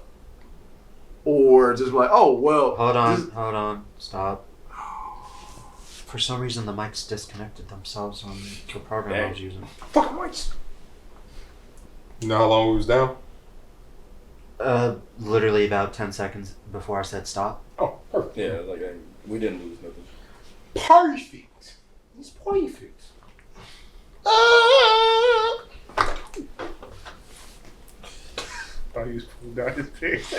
or just be like, oh, well. Hold on, stop. For some reason, the mics disconnected themselves on the program I was using. Fucking mics. You know how long we was down? Literally about 10 seconds before I said stop. Oh, perfect. Yeah, like we didn't lose nothing. Perfect. It's perfect. Thought he was pulling down his pants.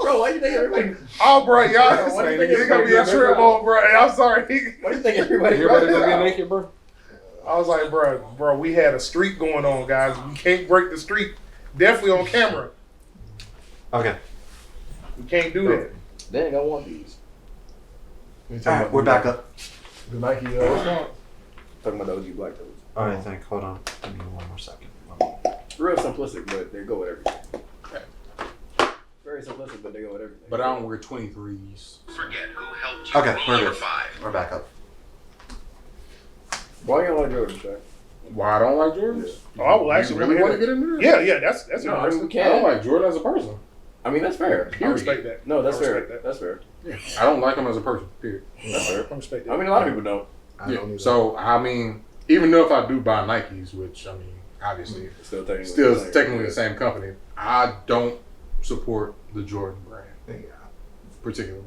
Bro, why you think everybody? Oh, bro, y'all. What do you think It's gonna be a trip, bro. I'm sorry. Why do you think everybody? Everybody gonna get naked, bro? I was like, bro, we had a streak going on, guys. We can't break the streak. Definitely on camera. Okay. We can't do that. Dang, I want these. Alright, we're back up. The Nike, what's going on? Talking about the OG Black Toes. Alright, I think. Hold on. Give me one more second. Real simplistic, but they go with everything. Very simplistic, but they go with everything. But I don't wear 23s. Forget who helped you. Okay, Rule we're number good. 5. We're back up. Why you don't like Jordan, Shaq? Why I don't like Jordans? Oh, I will actually You really want to get into that? Yeah, that's No, I mean, we interesting. I don't can't. like Jordan as a person. I mean, that's fair. I respect that. No, that's I fair. respect that. That's fair. Yeah. I don't like him as a person. Period. That's fair. I respect that. I mean, a lot of people don't. I don't Yeah. either. So I mean, even though if I do buy Nikes, which I mean, obviously, It's still technically. still the same. technically the same company, I don't support the Jordan brand particularly.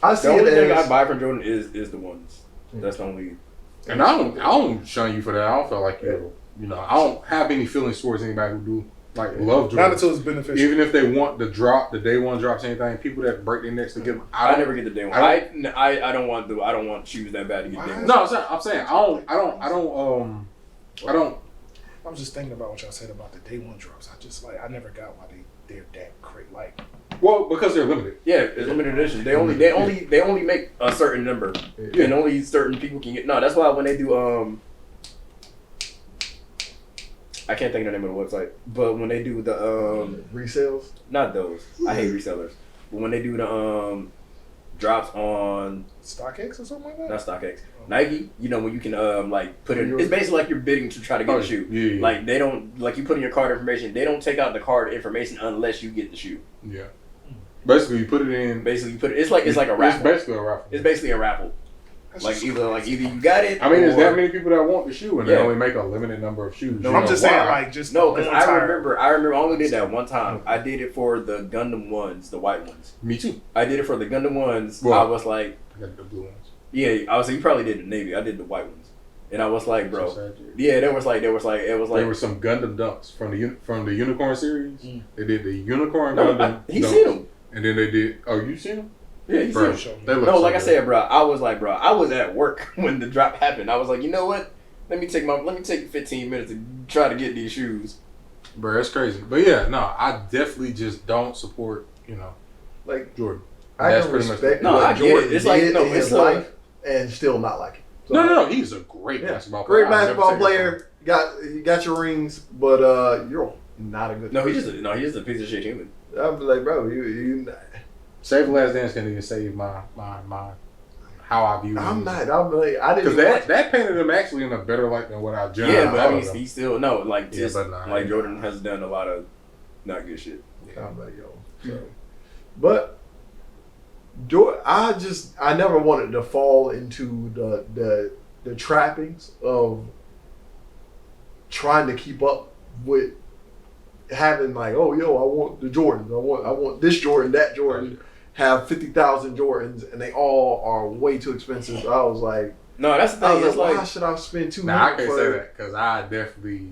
I The see only it thing as I buy from Jordan is the ones. That's the only. And I don't shun you for that. I don't feel like you know, I don't have any feelings towards anybody who do like love Jordan. Not until it's beneficial. Even if they want the drop, the day one drops, anything, people that break their necks to get them. I never get the day one. I don't want shoes that bad to get day one. No, I'm saying I don't. I was just thinking about what y'all said about the day one drops. I never got why they're that great. Like, Well, because they're limited. Yeah, it's limited edition. They only make a certain number, and only certain people can get. No, that's why when they do I can't think of the name of the website, but when they do the resales. not those. I hate resellers. But when they do the drops on StockX or something like that. not StockX, Nike, you know when you can like put in. It's basically like you're bidding to try to get a shoe. Yeah. Like they don't like you put in your card information. They don't take out the card information unless you get the shoe. Yeah. Basically, you put it in. Basically, you put it. It's like a raffle. It's basically a raffle. It's basically a raffle. Like either you got it. I mean, there's or- that many people that want the shoe, and they Yeah. only make a limited number of shoes. No, You I'm know just why? saying, like, just No, because one I time. remember I only did that one time. I did it for the Gundam ones, the white ones. Me too. I did it for the Gundam ones. Well, I was like, I got the blue ones. yeah, I was like, you probably did the Navy. I did the white ones, and I was like, bro, So sad, dude. yeah, there was like, There were some Gundam dunks from the Unicorn series. They did the Unicorn no, Gundam. he dunks, seen them. And then they did. Oh, you seen them? Yeah, he Bro, seen them. they look No, so like I good. said, bro, I was like, bro, I was at work when the drop happened. I was like, you know what? Let me take 15 minutes to try to get these shoes. Bro, that's crazy. But yeah, no, I definitely just don't support, Like Jordan. I That's can pretty much respect it. No, what I get it. Jordan It's like, did no, in his it's like- life and still not like him. So, No, he's a great basketball player. great I'll never basketball take it from player. Got your rings, but you're not a good. No, he's person. just a piece of shit human. I'm like, bro, you. Save the Last Dance can't even save my how I view him. I'm not. I'm like, I didn't. Because that painted him actually in a better light than what I generally Yeah, but I thought mean, of him. he still like Yeah, just but nah, like yeah. Jordan has done a lot of not good shit. I'm like, yo. So. But I never wanted to fall into the trappings of trying to keep up with having like, oh yo, I want the Jordans. I want this Jordan, that Jordan. Have 50,000 Jordans and they all are way too expensive. I was like, No, that's the I thing. was It's like, why like should I spend $200 Nah, I can't for say that because I definitely,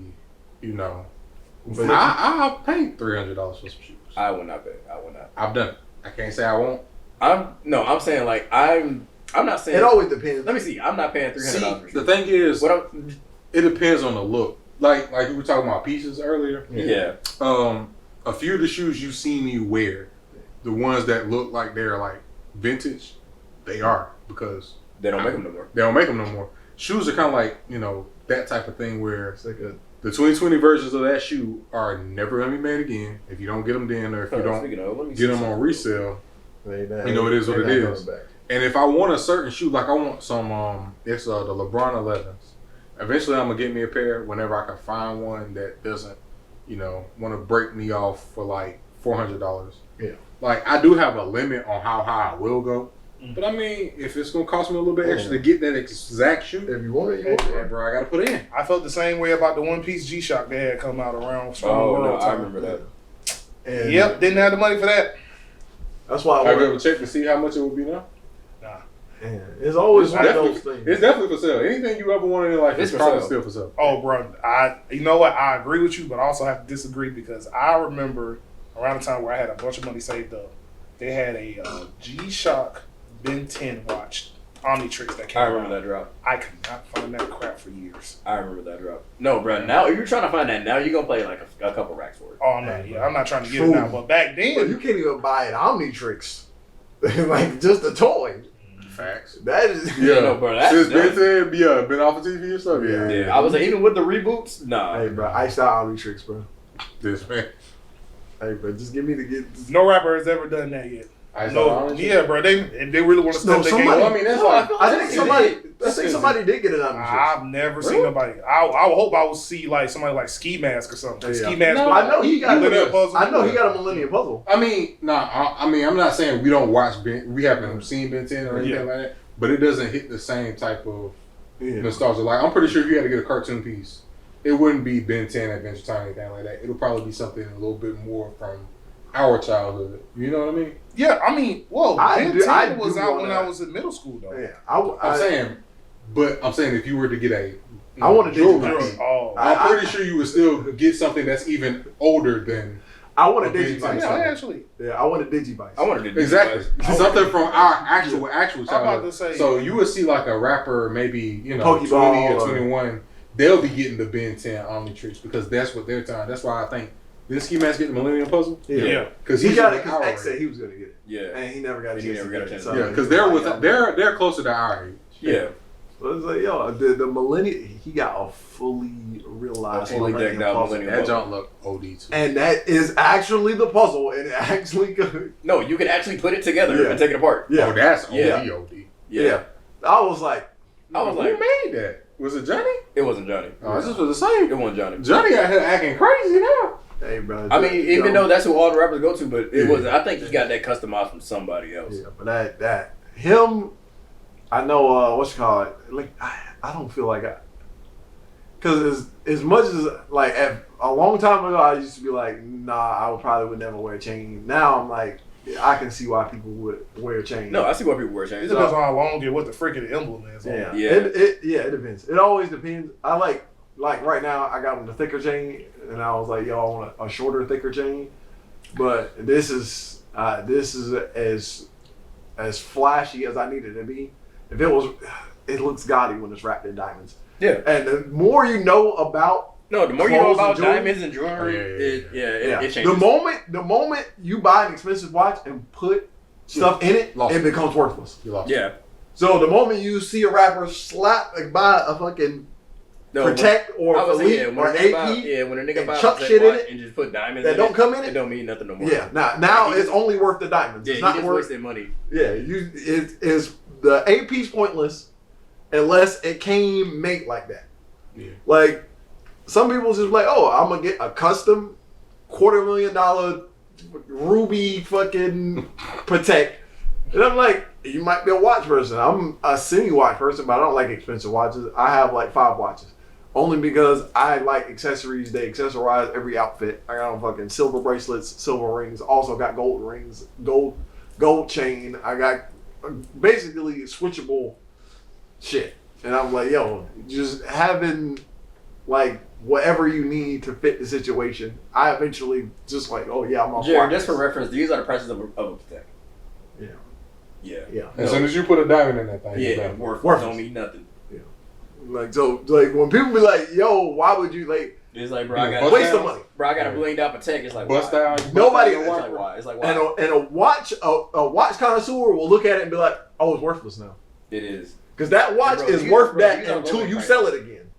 But I'll pay $300 for some shoes. I will not pay. I will not. I've done it. I can't say I won't. I'm saying like I'm not saying. it always depends. Let me see. I'm not paying $300 See, for the shoes. thing is, What I'm, it depends on the look. Like we were talking about pieces earlier. yeah. A few of the shoes you see me wear, the ones that look like they're like vintage, they are because They don't make them no more. they don't make them no more. Shoes are kind of like that type of thing where It's like a, the 2020 versions of that shoe are never gonna be made again if you don't get them then or if you don't Speaking of, let me get see them on something. resale. they not, You know, it is what they it not is. coming back. And if I want a certain shoe, like I want some, it's the LeBron 11s. Eventually, I'm gonna get me a pair whenever I can find one that doesn't, want to break me off for like $400. Yeah. Like I do have a limit on how high I will go, But I mean, if it's gonna cost me a little bit extra to get that exact shoe, If you want it, you want it. bro, I gotta put it in. I felt the same way about the One Piece G-Shock they had come out around. Oh no, World I time. remember that. And Yep, didn't have the money for that. that's why I Have you want ever checked to see how much it would be now? Nah. it. It's always It's one of those definitely, things. it's definitely for sale. Anything you ever wanted in life It's is for probably sale. still for sale. Oh, bro, you know what? I agree with you, but I also have to disagree because I remember around the time where I had a bunch of money saved up, they had a G-Shock Ben 10 watch Omnitrix that came I out. remember that drop. I could not find that crap for years. I remember that drop. No, bro. Now if you're trying to find that now, you're gonna pay like a couple racks for it. Oh, I'm not. Yeah, I'm not trying to get True. it now. But back But you then, can't even buy an Omnitrix. Like just a toy. Facts. That is Yeah, no, bro, that's since done. Ben 10, been off of TV or something. Yeah, Yeah, I was like, even with the reboots, nah. Hey bro, iced out Omnitrix, bro. This man. Hey bro, just give me the get. no rapper has ever done that yet. Yeah, bro. If they really want to step their game Well, up. I mean, that's No, like, feel I like think they somebody. did. I think somebody did get an Omnitrix. I've never seen nobody. I would hope I would see like somebody like Ski Mask or something. Yeah. Ski Mask. No, I know he got. Millennium Puzzle. I know he got a Millennium Puzzle. I mean, I'm not saying we don't watch Ben. We haven't seen Ben 10 or anything like that, but it doesn't hit the same type of nostalgia. Like, I'm pretty sure if you had to get a cartoon piece, it wouldn't be Ben 10 Adventure Time or anything like that. It'll probably be something a little bit more from our childhood. You know what I mean? Yeah, I mean, whoa, Ben 10 I was do out wanna- when I was in middle school though. Yeah, I'm saying if you were to get a, I want a jewelry Digivice. piece, Oh, I'm pretty sure you would still get something that's even older than I want a Ben 10. Digivice. yeah, actually. Yeah, I want a Digivice. I wanted to do exactly something from our actual I'm about childhood. to say. So you would see like a rapper, maybe Pokeball 20 or or- 21. They'll be getting the Ben 10 Omnitrix because that's what they're time. That's why I think this Ski Mask getting the Millennium Puzzle. Yeah. because He got it because X said he was gonna get it, Yeah. and he never got a And he chance. never to got a get it, chance. so- Yeah, because they're closer to our age. Yeah. So it's like, yo, the Millennium, he got a fully realized Fully decked out puzzle. Millennium That don't look OD too. And that is actually the puzzle, and it actually could. No, you can actually put it together Yeah. and take it apart. Yeah. Oh, that's OD Yeah. OD. Yeah. I was like, I was Who like, made that? Was it Johnny? it wasn't Johnny. Oh, this was the same. It wasn't Johnny. Johnny out here acting crazy now. hey, bro. I mean, even though that's who all the rappers go to, but it Yeah. wasn't. I think he got that customized from somebody else. Yeah, but that him, I know what's it called. Like I don't feel like because as much as like a long time ago, I used to be like, nah, I would never wear a chain. Now I'm like, I can see why people would wear a chain. No, I see why people wear It chains. depends on how long and what the freaking emblem is. on Yeah, it. it depends. It always depends. I like right now, I got the thicker chain, and I was like, yo, I want a shorter, thicker chain. But this is as flashy as I need it to be. If it looks gaudy when it's wrapped in diamonds. Yeah. And the more you know about No, the more you know clothes and about jewelry- diamonds and jewelry, it changes. the moment you buy an expensive watch and put stuff in it, Lost it becomes worthless. You lost. Yeah. So the moment you see a rapper buy a fucking No, Protect or I was saying, Elite yeah, or when a AP nigga buy, when a nigga and buy chuck a shit in watch it and just put diamonds that in don't come in it it. don't mean nothing no more. Yeah, now Like, he it's just- only worth the diamonds. Yeah, It's he not just worth. wasted money. Yeah, it is the AP's pointless unless it came made like that. Yeah. Like some people just like, oh, I'm gonna get a custom $250,000 ruby fucking Protect, and I'm like, you might be a watch person. I'm a semi-watch person, but I don't like expensive watches. I have like 5 watches. Only because I like accessories. They accessorize every outfit. I got on fucking silver bracelets, silver rings. Also got gold rings, gold chain. I got basically switchable shit. And I'm like, yo, just having like whatever you need to fit the situation. I eventually just like, oh yeah, I'm on. Jerry, just for reference, these are the prices of a Protect. Yeah. Yeah. Yeah. As soon as you put a diamond in that thing, Yeah, it's done. worthless don't mean nothing. Like so, like when people be like, yo, why would you like? It's like, bro, I Yeah, got waste the money. Bro, I got a $1 billion Protect. It's like, Bust why? down. Nobody- It's like, why? It's like, why? And a watch connoisseur will look at it and be like, oh, it's worthless now. It is. Because that watch Bro, is these- worth bro, that these are until low you price. sell it again.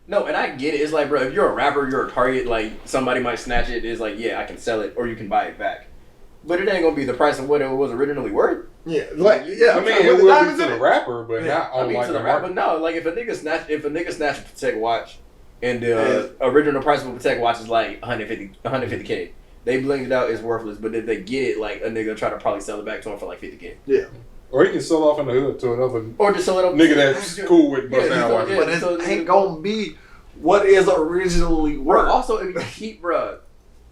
No, and I get it. It's like, bro, if you're a rapper, you're a target. Like, somebody might snatch it. It's like, yeah, I can sell it, or you can buy it back. But it ain't gonna be the price of what it was originally worth. Yeah, like yeah. I mean, with it the will diamonds be in to it. the rapper, but Yeah. not on I mean, like to the the rapper, market. no. Like, if a nigga snatch a Protect watch, and the original price of a Protect watch is like 150K, they blinged it out, it's worthless. But if they get it, like a nigga try to probably sell it back to him for like 50K. Yeah. Or he can sell off in the hood to another Or just sell it up. nigga that's cool with bust down so- watches. yeah. But it so- ain't gonna be what is originally Bro, worth. also, if you keep, bro,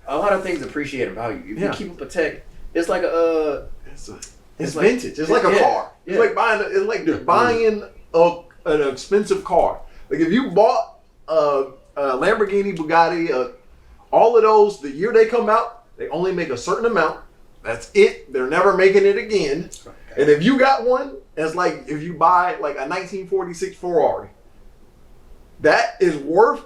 a lot of things appreciate in value. If Yeah. you keep them protect, it's like It's It's like- vintage. It's like a yeah, car. It's yeah. like buying an expensive car. Like if you bought a Lamborghini, Bugatti, all of those, the year they come out, they only make a certain amount. That's it. They're never making it again. And if you got one, it's like if you buy like a 1946 Ferrari, that is worth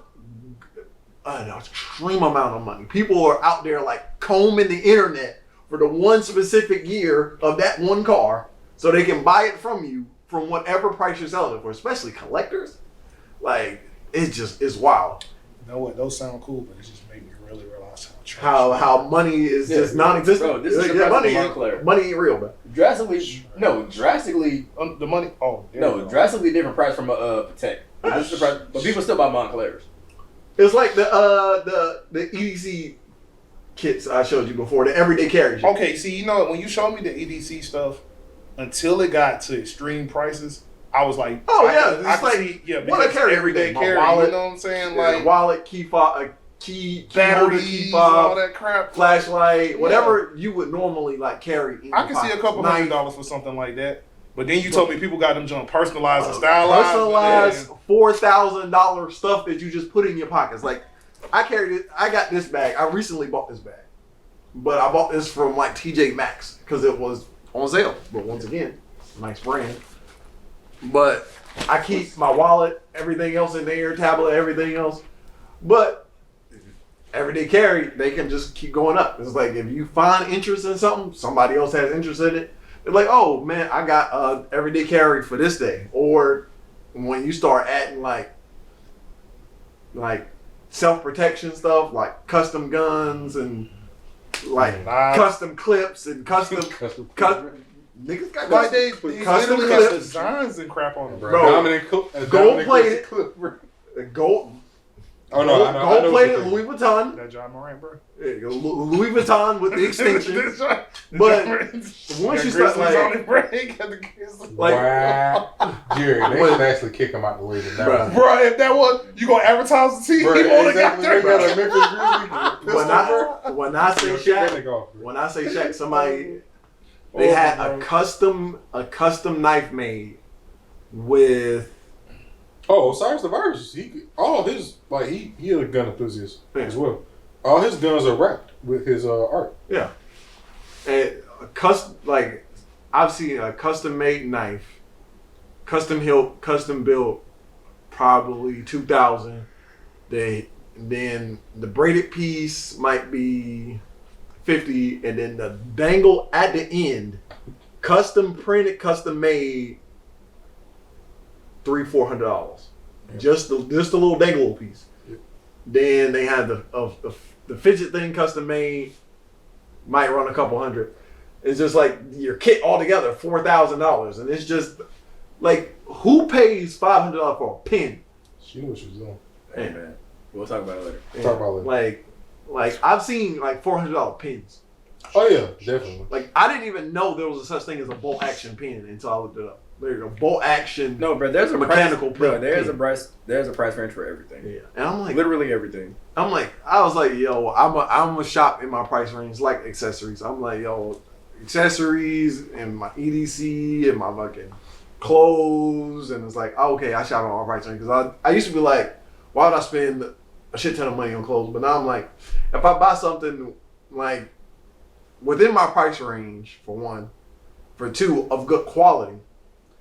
an extreme amount of money. People are out there like combing the internet for the one specific year of that one car so they can buy it from you from whatever price you're selling it for, especially collectors. Like, it's wild. You know what? Those sound cool, but it just made me really realize how trash. How money is just non-existent. Bro, this is Like, the money, Montclair. money ain't real, bro. drastically The money. Oh, there you go. drastically different price from a Patek. But this is the price, but people still buy Montclairs. It's like the EDC kits I showed you before, the everyday carry shit. Okay, see, you know, when you showed me the EDC stuff, until it got to extreme prices, I was like, Oh, I yeah, could- it's I could like, see, yeah, what I because carry everyday every day, my carry, wallet, you know what I'm saying? Yeah, Like wallet, key fob, key holder, key batteries, all fob, that crap. flashlight, whatever you would normally like carry. In I your can see a pocket. couple Knife, $100 for something like that. But then you told me people got them junk personalized and stylized. personalized $4,000 stuff that you just put in your pockets. Like I carried it. I got this bag. I recently bought this bag, but I bought this from like TJ Maxx because it was on sale. But once again, nice brand. But I keep my wallet, everything else in there, tablet, everything else. But everyday carry, they can just keep going up. It's like if you find interest in something, somebody else has interest in it. They're like, oh man, I got everyday carry for this day. Or when you start adding like self-protection stuff, like custom guns and like custom clips and custom niggas got Like custom, they custom literally got clips. designs and crap on them, bro. Bro, gold-plated. Gold. Oh no, I know Gold-plated what Louis Vuitton. That John Moran, bro. Louis Vuitton with the extension. But once you start like Wow, Jerry, they should actually kick him out the league. Bruh. Bro, if that was you gonna advertise the team, Bro, he only exactly. got They got a there. Memphis Grizzlies pistol, when I say bro. Shaq, when I say Shaq, somebody they had a custom knife made with Oh, Osiris the Virus. He a gun enthusiast as well. All his guns are wrapped with his art. yeah, and like I've seen a custom made knife, custom hilt, custom built, probably 2,000. Then the braided piece might be 50, and then the dangle at the end, custom printed, custom made, $300-400. Just the little dangle piece. Yep. Then they have the fidget thing custom made, might run a couple hundred. It's just like your kit altogether, $4,000, and it's just like who pays $500 for a pin? She knew what she was doing. Hey man, we'll talk about it later. Talk about it later. Like I've seen like $400 pins. Oh yeah, definitely. Like I didn't even know there was a such thing as a bolt action pin until I looked it up. There's a bolt action. No, bro, there's a mechanical price, bro. pin. There's a price range for everything. Yeah, and I'm like, Literally everything. I was like, yo, I'm a shop in my price range like accessories. I'm like, yo, accessories and my EDC and my fucking clothes, and it's like, oh, okay, I shop in my price range because I used to be like, why would I spend a shit ton of money on clothes? But now I'm like, if I buy something like within my price range, for one, for two, of good quality,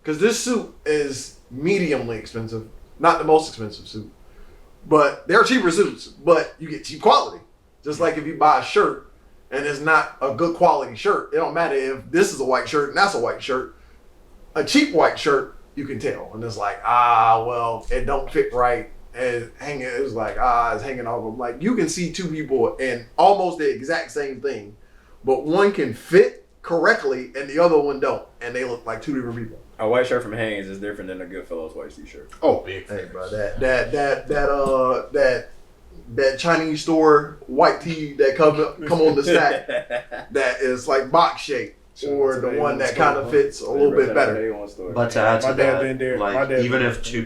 because this suit is mediumly expensive, not the most expensive suit, but there are cheaper suits, but you get cheap quality. Just like if you buy a shirt and it's not a good quality shirt, it don't matter if this is a white shirt and that's a white shirt. A cheap white shirt, you can tell, and it's like, well, it don't fit right. And it's like, it's hanging off them. Like you can see two people in almost the exact same thing, but one can fit correctly and the other one don't, and they look like two different people. A white shirt from Hanes is different than a Goodfellas white t-shirt. Oh, big. Hey, bro, that Chinese store white tee that come on the stack that is like box shape. or the one that kind of fits a little bit better. But to add to My dad that, been there. My like dad even been if there.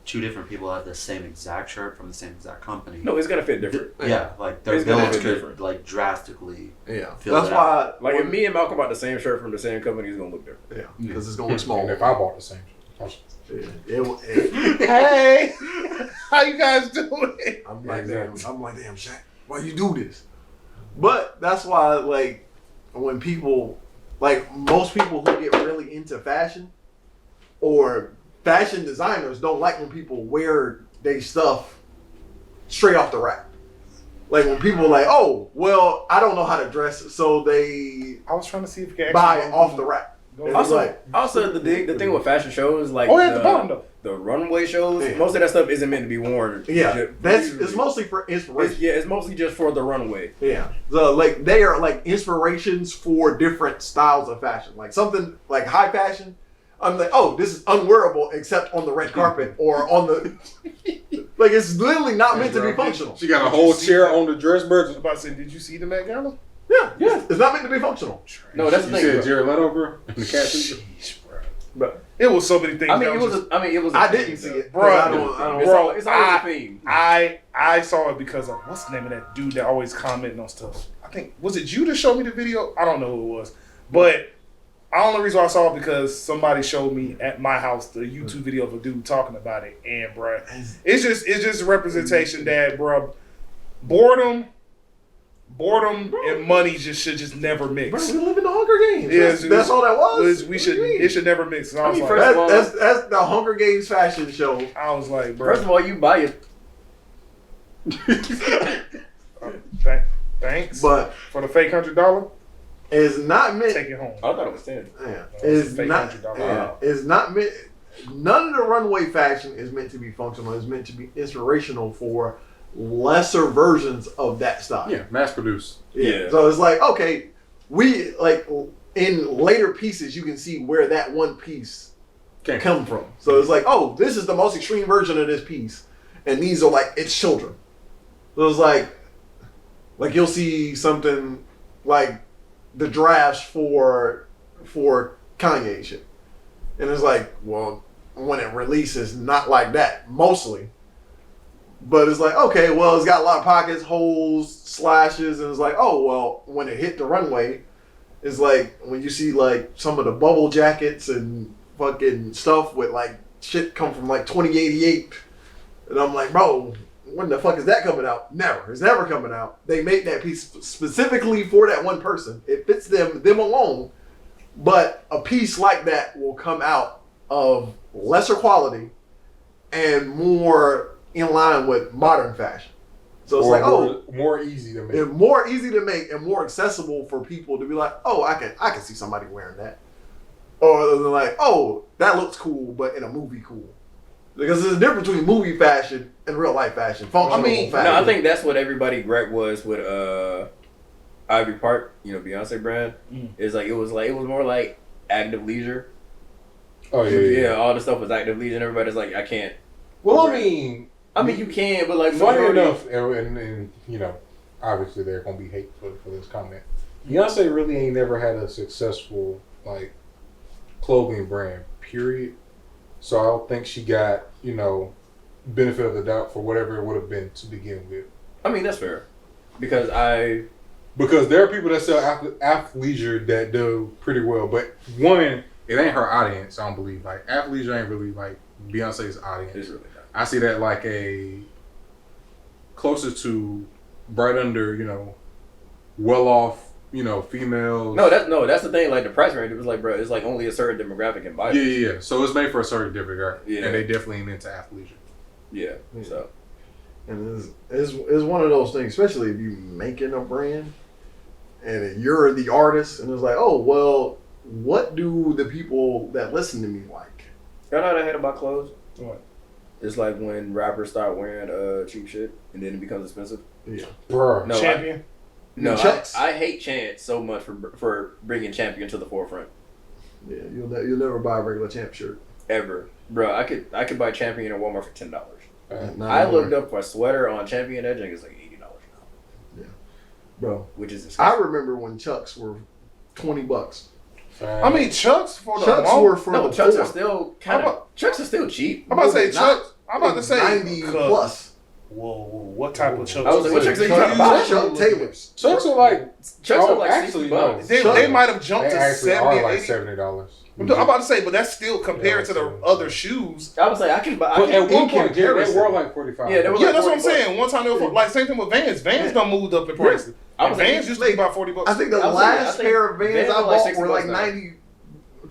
two different people have the same exact shirt from the same exact company, No, it's gonna fit different. yeah, like their It's gonna bills fit could different. like drastically. Yeah, Fill that's it why. Like if me and Malcolm bought the same shirt from the same company, it's gonna look different. Yeah, because it's gonna look small. And if I bought the same shit, Hey, how you guys doing? I'm like, Exactly. damn, Shaq, why you do this? But that's why, like, when people, like, most people who get really into fashion or fashion designers don't like when people wear their stuff straight off the rack. Like when people are like, oh, well, I don't know how to dress, so they I was trying to see if you can buy actually it off the rack. go- It's Also, like, the thing with fashion shows, like Oh, yeah, at the bottom though. the runway shows, Yeah. most of that stuff isn't meant to be worn. yeah, it's mostly for inspiration. It's mostly just for the runway. Yeah. So like they are like inspirations for different styles of fashion. Like something like high fashion, I'm like, oh, this is unwearable except on the red carpet or on the like it's literally not meant to be functional. She got a whole chair on the dress I bird. was about to say, did you see the Met Gala? Yeah. It's not meant to be functional. No, that's the You thing. said bro. Jared Leto, bro, in the cat suit. Sheesh, bro. But It was so many things. I mean, that it was. just- It was. I didn't see it. 'Cause Bro, I don't It's, Bro, always a theme. I saw it because of what's the name of that dude that always commenting on stuff. I think was it you that showed me the video? I don't know who it was, but the only reason why I saw it because somebody showed me at my house the YouTube video of a dude talking about it, and bro, it's just a representation that bro, boredom and money should just never Bro, mix. we live in the Hunger Games. Yeah, That's all that was. We should it should never mix. And I was mean, like, first of all- That's the Hunger Games fashion show. I was like, bro. First of all, you buy it. Thanks, But for the fake $100, it's not meant. take it home. I thought it was 10. Yeah, it's it's fake not. $100. Yeah, it's not meant. None of the runway fashion is meant to be functional. It's meant to be inspirational for lesser versions of that style. Yeah, mass produced. Yeah. So it's like, okay, we like in later pieces you can see where that one piece Came come from. So it's like, oh, this is the most extreme version of this piece, and these are like its children. So it's like you'll see something like the drafts for Kanye shit, and it's like, well, when it releases, not like that mostly. But it's like, okay, well, it's got a lot of pockets, holes, slashes, and it's like, oh, well, when it hit the runway, it's like when you see like some of the bubble jackets and fucking stuff with like shit come from like 2088, and I'm like, bro, when the fuck is that coming out? Never. It's never coming out. They made that piece specifically for that one person. It fits them alone, but a piece like that will come out of lesser quality and more in line with modern fashion. So it's Or like, oh, more easy to make. it's more easy to make and more accessible for people to be like, oh, I can see somebody wearing that. Or they're like, oh, that looks cool, but in a movie cool. Because there's a difference between movie fashion and real life fashion. Functional fashion. No, I think that's what everybody gripe was with Ivy Park, Beyonce brand. Is like it was more like active leisure. Oh yeah. All the stuff was active leisure, and everybody's like, I can't. Well, I mean, you can, but like funny majority- enough, and obviously they're gonna be hate for this comment. Beyonce really ain't never had a successful like clothing brand, period. So I don't think she got benefit of the doubt for whatever it would have been to begin with. I mean, that's fair, because Because there are people that sell athleisure that do pretty well, but one, it ain't her audience. I don't believe like athleisure ain't really like Beyonce's audience. it's really not. I see that like a closer to right under well off females. No, that's the thing. Like the price range, it was like, bro, it's like only a certain demographic can buy. Yeah. So it's made for a certain demographic, Yeah. and they definitely ain't into athleisure. Yeah. So And it's one of those things, especially if you making a brand and you're the artist, and it's like, oh, well, what do the people that listen to me like? you know what I hate about clothes? What? It's like when rappers start wearing cheap shit and then it becomes expensive. Yeah. Bruh. No, Champion. I hate Chance so much for bringing Champion to the forefront. Yeah, you'll never buy a regular champ shirt. Ever, bro. I could buy Champion at Walmart for $10. Not I anymore. looked up for a sweater on Champion Edge and it's like $80 now, Bro, which is I disgusting. remember when Chucks were $20. I mean, Chucks for the Chucks moment. were for No, the Chucks poor. are still kind of. Chucks are still cheap. I'm about to say Not Chucks. I'm about to say 90 plus. Whoa, what type of Chucks? I was like, what Chucks are you talking Chuck, about? Chuck Taylors. Chucks are like Chucks are like actually 60 bucks. They might have jumped They to actually 70 are or like 80. $70. I'm about to say, but that's still compared to the other shoes. I was like, I can buy. But at one in point, they comparison. were like 45. Yeah, they were Yeah, like that's what I'm 40 bucks. saying. One time they were like same thing with Vans. Vans done moved up in price. I was Vans like, used to be about $40. I think the I was last thinking- pair of Vans Vans I were like bought 60 were like bucks now. 90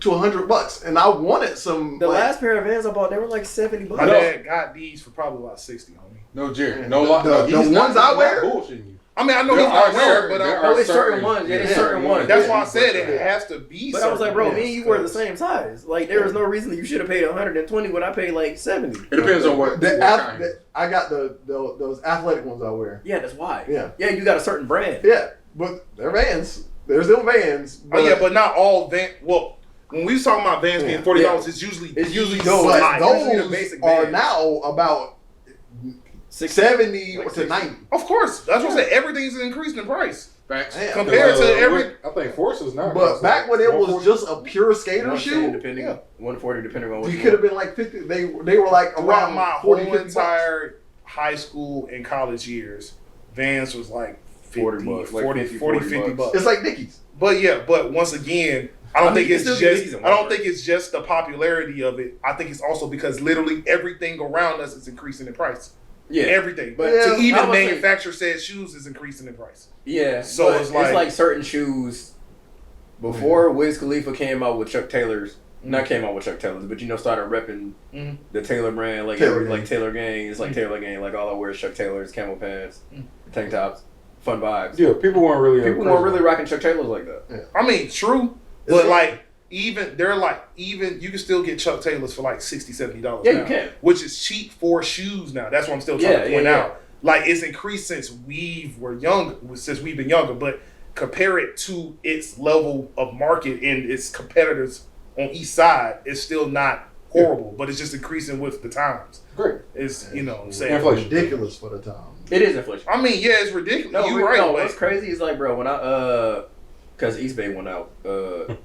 to $100, and I wanted some. The like, last pair of Vans I bought, they were like 70 bucks. My dad got these for probably about 60, homie. No, Jerry. Yeah. No, The he's ones not, I he's wear? not bullshitting you. I mean, I know There he's not are wearing, certain- but there Oh, are it's certain ones. Yeah, yeah, it's certain ones. that's why I said Yeah. it has to be. But I was like, bro, me and you were the same. same size. Like, there was no reason that you should have paid 120 when I paid like 70. It depends on what. I got those athletic ones I wear. Yeah, that's why. Yeah. Yeah, you got a certain brand. Yeah, but they're Vans. They're still Vans. Oh yeah, but not all Vans. Well, when we was talking about Vans being $40, Yeah. it's usually It's usually these those. but size. Usually the those basic are Vans. now about 70 Like to 60. 90. Of course, that's what I said. Everything's increased in price. Facts. Damn. Compared to every. I think Forces now. But back when it was just a pure skater 110 shoe, depending, yeah, 140 depending on what you you could have want. been like 50. They were like Throughout around my 40, whole 50 bucks. entire high school and college years, Vans was like 50, 40 bucks, like 40, 50, 40, 40 50 bucks. bucks. It's like Dickies. But yeah, but once again, I don't think you it's can still get these just. in I don't Walmart. think it's just the popularity of it. I think it's also because literally everything around us is increasing in price. Yeah. Everything, but Yeah, to I even would say- manufacture said shoes is increasing in price. Yeah. So but it's like- certain shoes. Before Wiz Khalifa came out with Chuck Taylors, not came out with Chuck Taylors, but started repping Mhm. the Taylor brand, like Taylor like Gang. Taylor Gang. It's like Taylor Gang. Like all I wear is Chuck Taylors, camo pants, tank tops, fun vibes. Yeah, people weren't really. People weren't really rocking Chuck Taylors like that. I mean, true, but like even you can still get Chuck Taylors for like $60, $70 Yeah, now, you can. which is cheap for shoes now. That's what I'm still trying Yeah, to point yeah, out. Like it's increased since we've been younger, but compare it to its level of market and its competitors on each side, it's still not horrible, but it's just increasing with the times. Great. It's saying Inflation. Ridiculous for the time. It is inflation. I mean, yeah, it's ridiculous. No, You're right. no, but what's crazy is like, bro, when cause East Bay went out.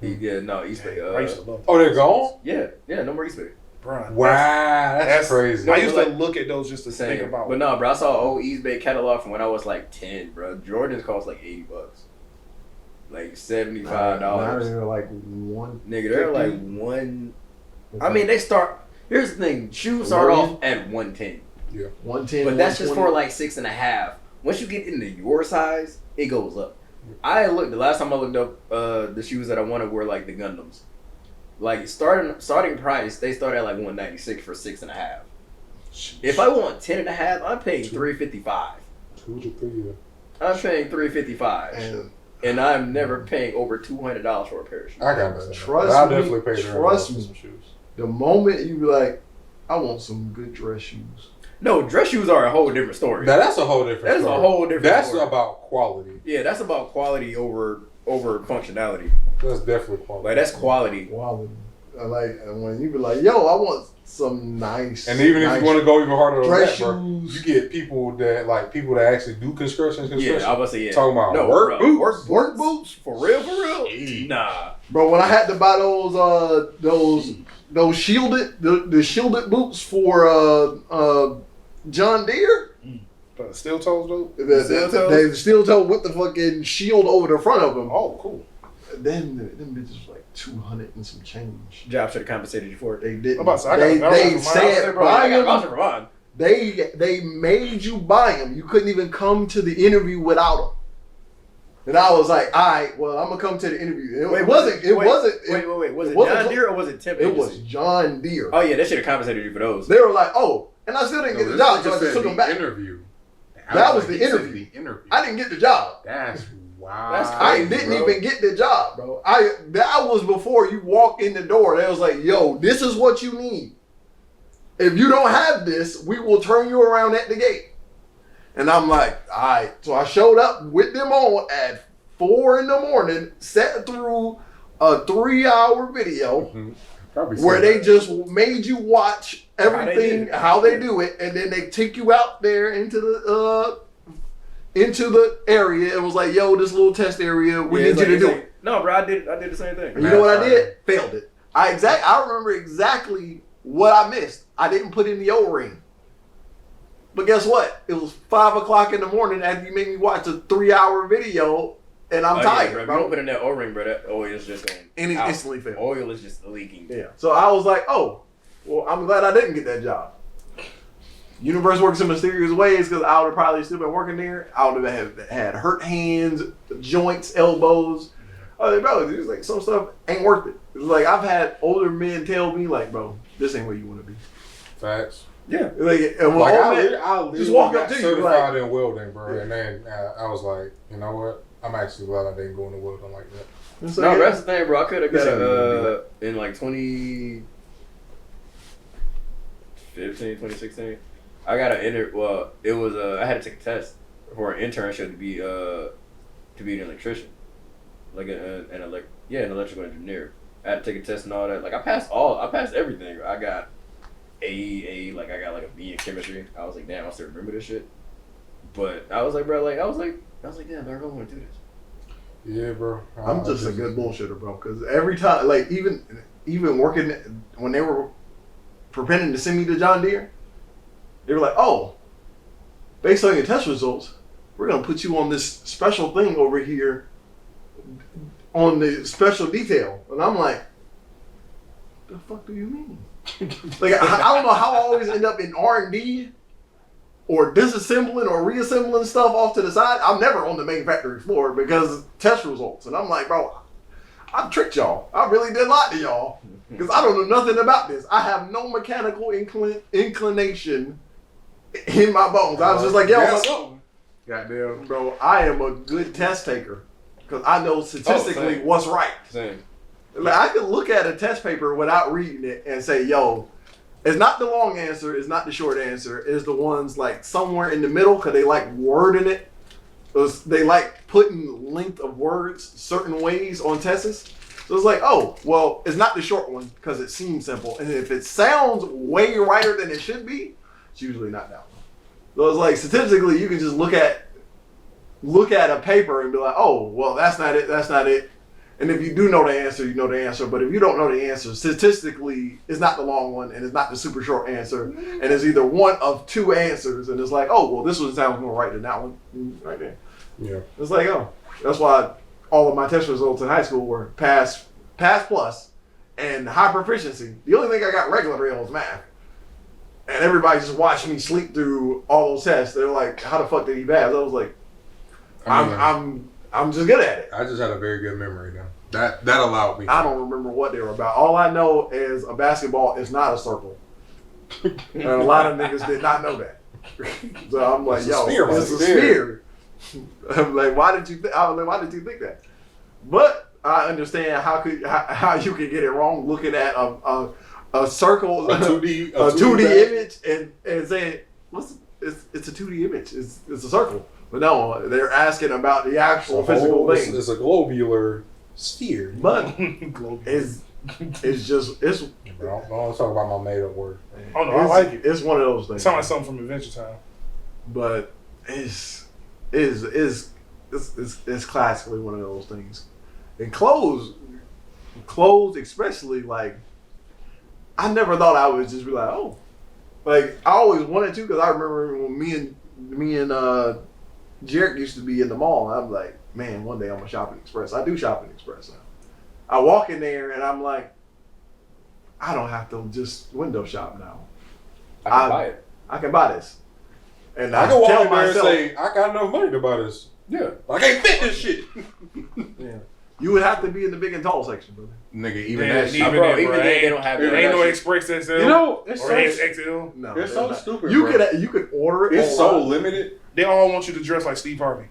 East Bay. I used to love Oh, they're gone? Yeah, no more East Bay. Brian. Wow, that's crazy. I used to like- look at those just to think about. But no, bro, I saw old East Bay catalog from when I was like 10, bro. Jordans cost like $80. Like $75. Now they're like one. Nigga, they're like one. I mean, they start. Here's the thing: shoes start off at 110, 110. but that's just for 120. like 6.5. Once you get into your size, it goes up. I looked the last time I looked up the shoes that I wanted were like the Gundams. Like starting price, they start at like 196 for 6.5. If I want 10.5, I'm paying $355. 2 to 3 years. I'm paying $355, and I'm never paying over $200 for a pair of shoes. I got that. Trust I me, definitely paid trust for me. some shoes. The moment you be like, I want some good dress shoes. No, dress shoes are a whole different story. Now, that's a whole different That is a story. whole different That's story. about quality. Yeah, that's about quality over functionality. That's definitely quality. Like that's quality. Quality. And when you be like, yo, I want some nice. And even if you want to go even harder than dress that, bro, shoes. you get people that actually do construction. Yeah, I was say yeah. Talking about No, work bro, boots. Work boots. For real. Nah. Bro, when I had to buy those shielded the shielded boots for John Deere, Steel toes though. they steel toe with the fucking shield over the front of them. Oh, cool. Then them bitches was like 200 and some change. Job should have compensated you for it. They didn't. I'm about to say, I got They vouchers for said mine. I buy got them. voucher for mine. They made you buy them. You couldn't even come to the interview without them. And I was like, all right, well, I'm gonna come to the interview. It wasn't. Wait. Was it wasn't John Deere or was it Tim? It was John Deere. Oh yeah, they should have compensated you for those. They were like, oh, and I still didn't get the job, so I just took them back. Interview. That was the interview. I didn't get the job. That's wow. That's I crazy, didn't bro. even get the job, bro. That was before you walk in the door. They was like, yo, this is what you need. If you don't have this, we will turn you around at the gate. And I'm like, all right. So I showed up with them on at 4 a.m, sat through a 3-hour video Probably where said they that. just made you watch everything, how they do it, and then they take you out there into into the area and was like, "Yo, this little test area, we need you to do it." No, bro, I did the same thing. And you know what I did? Failed it. I remember exactly what I missed. I didn't put in the O-ring. But guess what? It was 5 o'clock in the morning after you made me watch a 3-hour video, and I'm tired. Yeah, bro. If you don't put in that O-ring, bro, that oil is just going and it instantly failed. Oil is just leaking. Yeah. So I was like, oh, well, I'm glad I didn't get that job. Universe works in mysterious ways because I would have probably still been working there. I would have had hurt hands, joints, elbows. I was like, bro, it's like some stuff ain't worth it. It's like I've had older men tell me, like, bro, this ain't where you want to be. Facts. Yeah. Like, and when I just walk up to you, certified like, in welding, bro. Yeah. And then I was like, you know what? I'm actually glad I didn't go into welding like that. So, No, yeah. that's the thing, bro. I could have got This in like 2015, 2016. I got an it was I had to take a test for an internship to be an electrician, like an electrical engineer. I had to take a test and all that. Like I passed everything. I got I got like a B in chemistry. I was like, damn, I still remember this shit. But I was like, bro, I was like, damn, I really want to do this. Yeah, bro. I'm just a good bullshitter, bro. Because every time, like even working when they were preparing to send me to John Deere, they were like, oh, based on your test results, we're gonna put you on this special thing over here on the special detail. And I'm like, the fuck do you mean? Like I don't know how I always end up in R&D or disassembling or reassembling stuff off to the side. I'm never on the main factory floor because test results. And I'm like, bro, I tricked y'all. I really did lie to y'all because I don't know nothing about this. I have no mechanical inclination in my bones. I was just like, yo, goddamn, bro, I am a good test taker because I know statistically what's right. Same. Like, I can look at a test paper without reading it and say, yo, it's not the long answer, it's not the short answer, it's the ones like somewhere in the middle because they like wording it. They like putting length of words certain ways on tests. So it's like, oh, well, it's not the short one because it seems simple. And if it sounds way righter than it should be, it's usually not that one. So it's like statistically, you can just look at a paper and be like, oh, well, that's not it. And if you do know the answer, you know the answer. But if you don't know the answer, statistically, it's not the long one and it's not the super short answer. And it's either one of two answers. And it's like, oh, well, this one sounds more right than that one right there. Yeah. It's like, oh, that's why all of my test results in high school were pass plus and high proficiency. The only thing I got regular in was math. And everybody just watched me sleep through all those tests. They're like, how the fuck did he pass? I was like, I'm just good at it. I just had a very good memory now. That allowed me. I don't remember what they were about. All I know is a basketball is not a circle. And a lot of niggas did not know that. So I'm like, yo, it's a sphere. I'm like, why did you think that? But I understand how you could get it wrong looking at a circle, a 2D image and saying, it's a 2D image. It's a circle. But no, they're asking about the actual physical thing. It's a globular sphere. But it's Bro, don't talk about my made up word. Oh no, I like it. It's one of those things. It sounds like something from Adventure Time. But it's classically one of those things. And clothes especially, like, I never thought I would just be like, oh, like I always wanted to because I remember when me and Jerrick used to be in the mall. And I'm like, man, one day I'm gonna shop at Express. I do shop at Express now. I walk in there and I'm like, I don't have to just window shop now. I can buy it. I can buy this. And I can walk tell in there myself, and say, I got enough money to buy this. Yeah. I can't fit this shit. yeah. You would have to be in the big and tall section, brother. Nigga, even Yeah, that shit. even Bro, then, even bro, then, they don't have There that. ain't no shit. Express XL. You know, it's or so, XL. No, it's so stupid, You bro. could order it. It's so online. limited. They all want you to dress like Steve Harvey.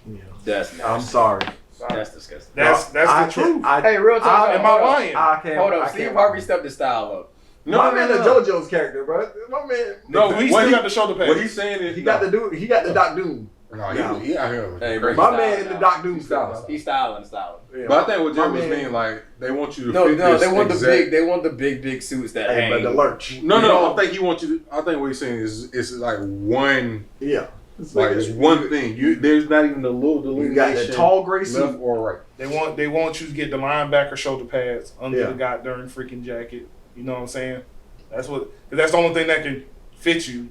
Yeah. That's nasty. I'm sorry. That's disgusting. That's the truth. Hey, real talk. Am I lying? I can't. Hold I up. can't Steve Harvey stepped his style up. My man, the JoJo's character, bro. My man. No, he what still he- got the shoulder pad. What he's saying is He got the dude. He got the Doc Doom. No, No. he out here. Hey, crazy. bro. My man in the Doc Doom He's style. styling. He's styling. Yeah. But I think what Jerry My was man- meaning, like, they want you to No, fit no, this they want exact... the big suits that Hey, hang. but the lurch. No, I think he wants you to... I think what he's saying is it's like one Yeah. Like it's one thing. There's not even a little You got delineation. that tall gray left suit. or right. They want you to get the linebacker shoulder pads under Yeah. the goddamn freaking jacket. You know what I'm saying? That's what. Cause that's the only thing that can fit you.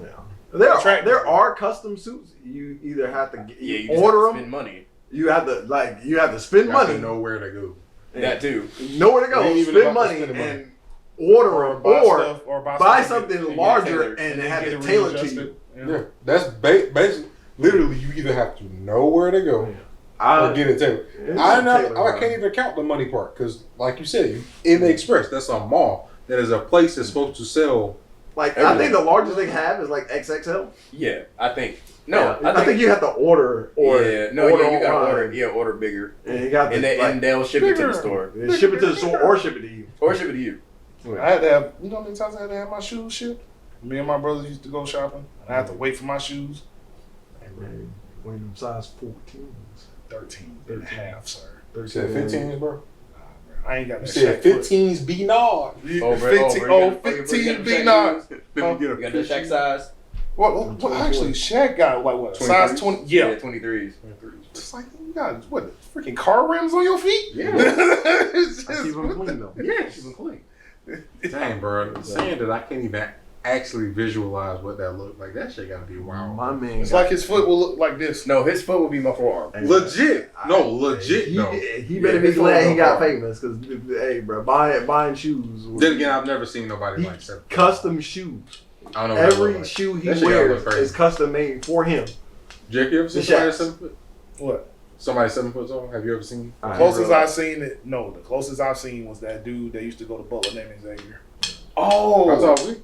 Yeah. There are custom suits. You either have to you order just them. spend money. You have to spend You have money. to know where to go. That too. Know where to go. Ain't even Spend about money spending money. and order them, or stuff, or buy stuff something and larger tailored, and then have get it tailored to readjusted. you. Yeah, that's basically literally you either have to know where to go or get it tailored. I can't even count the money part because, like you said, in the Express, that's a mall. That is a place that's supposed to sell. Like I think the largest they have is like XXL. Yeah, I think. No, I think you have to order or you gotta order. Yeah, order bigger, and you got and they'll ship it to the store ship it to the store or ship it to you. or ship it to you. I had to have. You know how many times I had to have my shoes shipped? Me and my brothers used to go shopping. I had to wait for my shoes. Hey man, when them size 14s. 13 and a half, sir. You said 15s, bro. I ain't got You that said Shaq foot. 15s be nard. 15 big nine. You got the Shaq size. Well, actually, Shaq got like what? Size 20? Yeah. 23s. It's like you got what? Freaking car rims on your feet? Yeah. It's I keep them clean though. Yeah, she's been clean. Dang, bro. Saying that I can't even actually visualize what that looked like. That shit gotta be wild. My man. It's like his foot will look like this. No, his foot would be my forearm. Legit. No, legit though. He better be glad he got famous because hey, bro, buying shoes. Then again, I've never seen nobody like that. Custom shoes. I don't know. What that Every look like. shoe he That shit gotta look wears crazy. is custom made for him. Jake, you ever seen The somebody Shaqs. 7 foot? What? Somebody 7 foot tall? Have you ever seen? The closest I've seen it. No, the closest I've seen was that dude that used to go to Butler named Xavier. Oh, How tall was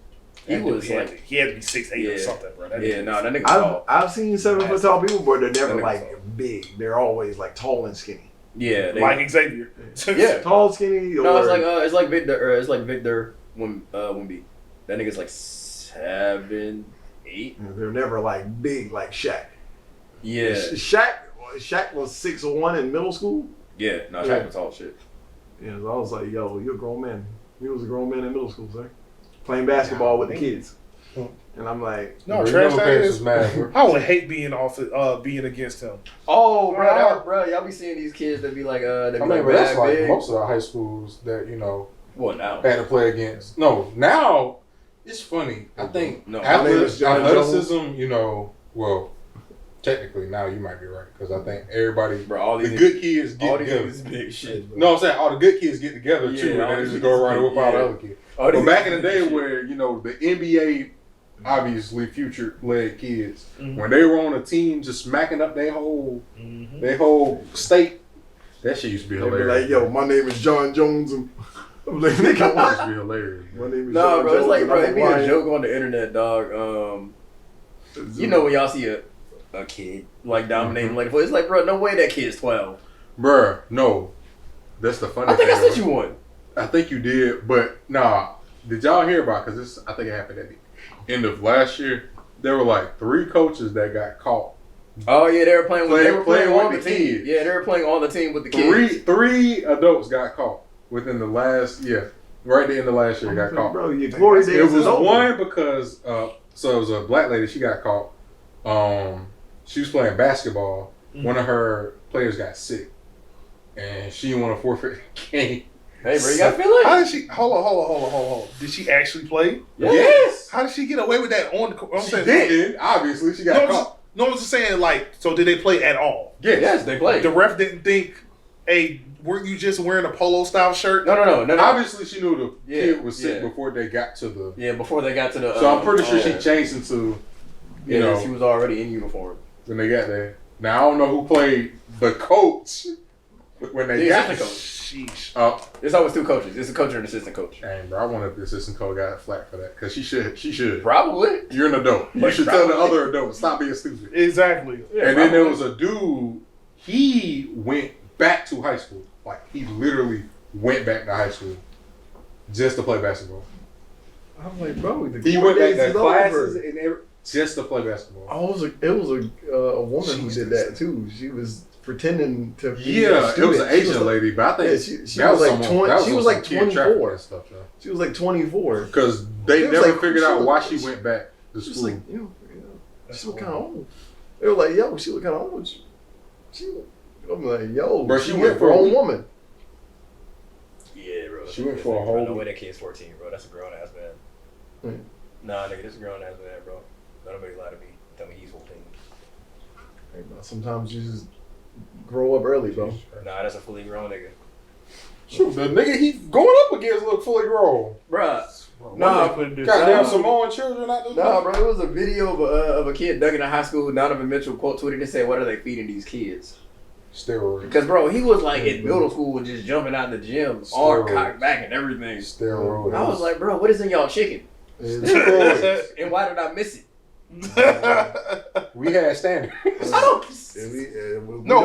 he? he was like, he had to be 6'8" or Yeah. something, bro. That yeah, dude- no, that nigga tall. I've seen 7 foot tall people, but they're never That nigga like tall. big. They're always like tall and skinny. Yeah, they, like Xavier. yeah. Tall, skinny. Or, No, it's like Victor Wimby. That nigga's like 7, 8. they're never like big like Shaq. Yeah, Shaq was 6'1" in middle school. yeah. No, Yeah. Shaq was tall shit. Yeah, so I was like, yo, you're a grown man. He was a grown man in middle school, sir. Playing basketball with the kids. And I'm like, No, Bro, trash your that parents is. was mad, bro. I would hate being being against him. Oh, Bro. bro, y'all be seeing these kids that be like, that be I mean, like but that's mad like big. most of the high schools that, you know, What now? had to play against. No, now it's funny. I think No. My name is John athleticism, you know, well, technically now you might be right because I think everybody, Bro, all these the good kids all get these together. niggas big shit. No, I'm saying all the good kids get together Yeah, too, and all then these just go around and niggas whip out big, the yeah. other kids. All these But back in the niggas day big shit. where, you know, the NBA, obviously future-led kids, Mhm. when they were on a team just smacking up their whole state, that shit used to be they be hilarious. like, yo, my name is John Jones. And I'm like, nigga, That what? used to be hilarious. My name is No, John bro, Jones. it's like, and bro, I'm it be a Ryan. joke on the internet, dog. You know when y'all see a kid like dominating like it's like, bro, no way that kid's 12. Bruh, no. That's the funny I think I thing. sent you one. I think you did, but nah. Did y'all hear about? Because this, I think it happened at the end of last year. There were like 3 coaches that got caught. Oh yeah, they were playing Playing on with the the team. kids. Yeah, they were playing on the team with the kids. Three adults got caught within the last right at the end of last year got caught. Bro, your glory days It was is over. one because so it was a black lady. She got caught. She was playing basketball. One of her players got sick, and she didn't want to forfeit the game. Hey, bro, you gotta feel it. How did she? Hold on. Did she actually play? Yes. How did she get away with that on the court? I'm She saying, didn't. Obviously, she got caught. No, I'm just saying, like, so did they play at all? Yes, they played. The ref didn't think, hey, weren't you just wearing a polo style shirt? No. Obviously, she knew the Yeah, kid was sick yeah. before they got to the. Yeah, before they got to the. So I'm pretty sure she changed into, you know, she was already in uniform. when they got there. Now I don't know who played the coach when they The got assistant coach. Sheesh. There's always 2 coaches. It's a coach and an assistant coach. Dang, bro, I wonder if the assistant coach got flack for that because she should. Probably. You're an adult. You Like, should tell the probably. other adults stop being stupid. Exactly. Yeah, And then there probably. was a dude. He went back to high school. Like he literally went back to high school just to play basketball. I'm like, bro, the He glory went back days to is classes over. and just to play basketball. Oh, it was a woman who did that too. She was pretending to be a Yeah, it was student. an She Asian was like- lady, but I think Yeah, she that was like someone- 20 that she on was some like kid trafficking 24. and stuff, though. She was like 24. Because they It was never like- figured she out was- why she went back to She was school. like, She look kind of old. They were like, yo, she look kind of old. I'm like, yo, Bro, she she went went for a for a grown week. woman. Yeah, bro. She went for a whole No way week. that kid's 14, bro. That's a grown ass man. Hmm. Nah, nigga, this a grown ass man, bro. Nobody lie to me. Tell me he's 14. Hey, bro, sometimes you just grow up early, bro. Nah, that's a fully grown nigga. Shoot, the nigga he going up against look fully grown. Bruh. Nah, Goddamn Samoan children out there. Nah, bro, it was a video of a kid dug in a high school. Donovan Mitchell quote tweeted and said, "What are they feeding these kids?" Steroids. Because, bro, he was like in middle school just jumping out the gym, all Steroids. cocked back and everything. Steroids. I was like, bro, what is in y'all chicken? Steroids. And why did I miss it? We had standards. No,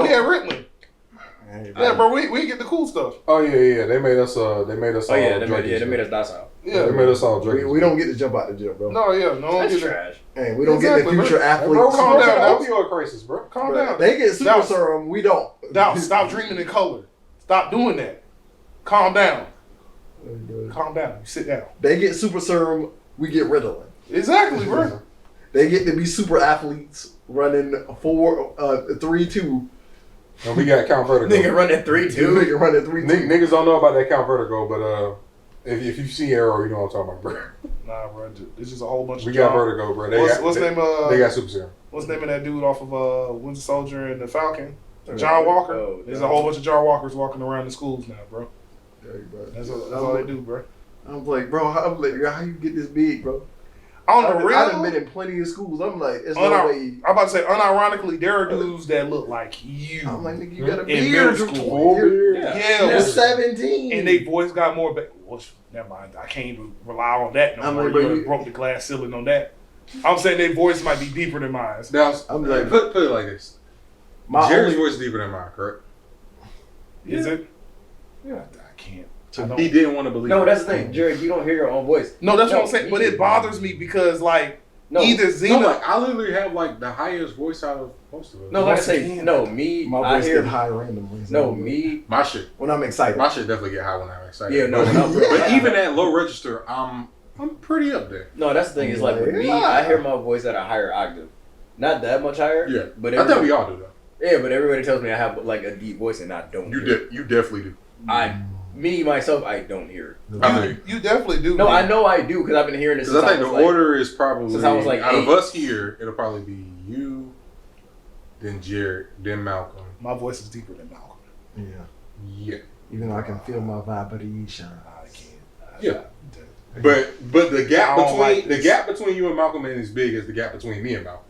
we had Ritalin. Yeah, bro, we get the cool stuff. Oh yeah. They made us. Oh all yeah, they druggies. made us docile. Yeah, They made us all drink. We don't get to jump out the gym, bro. no, yeah, no one That's gets it. trash. Hey, we don't Exactly, get the future bro. athletes. Bro, Calm down, down. Douse. Opioid crisis, bro. Calm Bro, down. they get super Douse. serum. We don't. Douse, stop dreaming in color. Stop doing that. Calm down. Calm down. Sit down. They get super serum. We get Ritalin. Exactly, bro. They get to be super athletes running 3-2. And we got count vertigo. Nigga running 3-2. Nigga running 3-2. Niggas don't know about that count vertigo, but if you see Arrow, you know what I'm talking about, bro. Nah, bro. It's just a whole bunch We of got John- vertigo, bro. What's they, name of they got super serum. what's the name of that dude off of Winter Soldier and the Falcon? John Walker. Oh, There's a whole bunch of John Walkers walking around the schools now, bro. Hey, bro. That's all they do, bro. I'm like, bro, how you get this big, bro? On the I done been real, in plenty of schools. I'm like, it's I'm no way. about to say, unironically, there are dudes that look like you. I'm like, nigga, you got a In beard. middle school. Full beard. Yeah, You're with- 17. and they voice got more. Never mind. I can't even rely on that no I'm more. like, You bro, done you- broke the glass ceiling on that. I'm saying their voice might be deeper than mine. Now, I'm like- put it like this. My Jerry's only, voice is deeper than mine, correct? Is it? Yeah, I can't. I don't- He didn't want to believe No, it. that's the thing, Jerry. You don't hear your own voice. No, that's what No, I'm saying. But me. it bothers me because, like, No, either No, Xena. like, I literally have, like, the highest voice out of most of us. no, like I Once say, again, no, me. my I voice hear. get high randomly. No, me. My shit. When I'm excited. My shit definitely get high when I'm excited. Yeah, no, But, when I'm- but even at low register, I'm pretty up there. No, that's the thing. It's like with me, I hear my voice at a higher octave. Not that much higher. Yeah. But I think we all do, though. Yeah, but everybody tells me I have like a deep voice and I don't. You hear it. you definitely do. Me myself, I don't hear it. I think. You definitely do. No, man. I know I do because I've been hearing this. Because I think the was, like, order is probably, since I was, like, out of 8. us here, it'll probably be you, then Jerrick, then Malcolm. My voice is deeper than Malcolm. Yeah. Yeah. Even though I can feel my vibration. I can't. Yeah. But the gap I don't between like the this. gap between you and Malcolm ain't as big as the gap between me and Malcolm.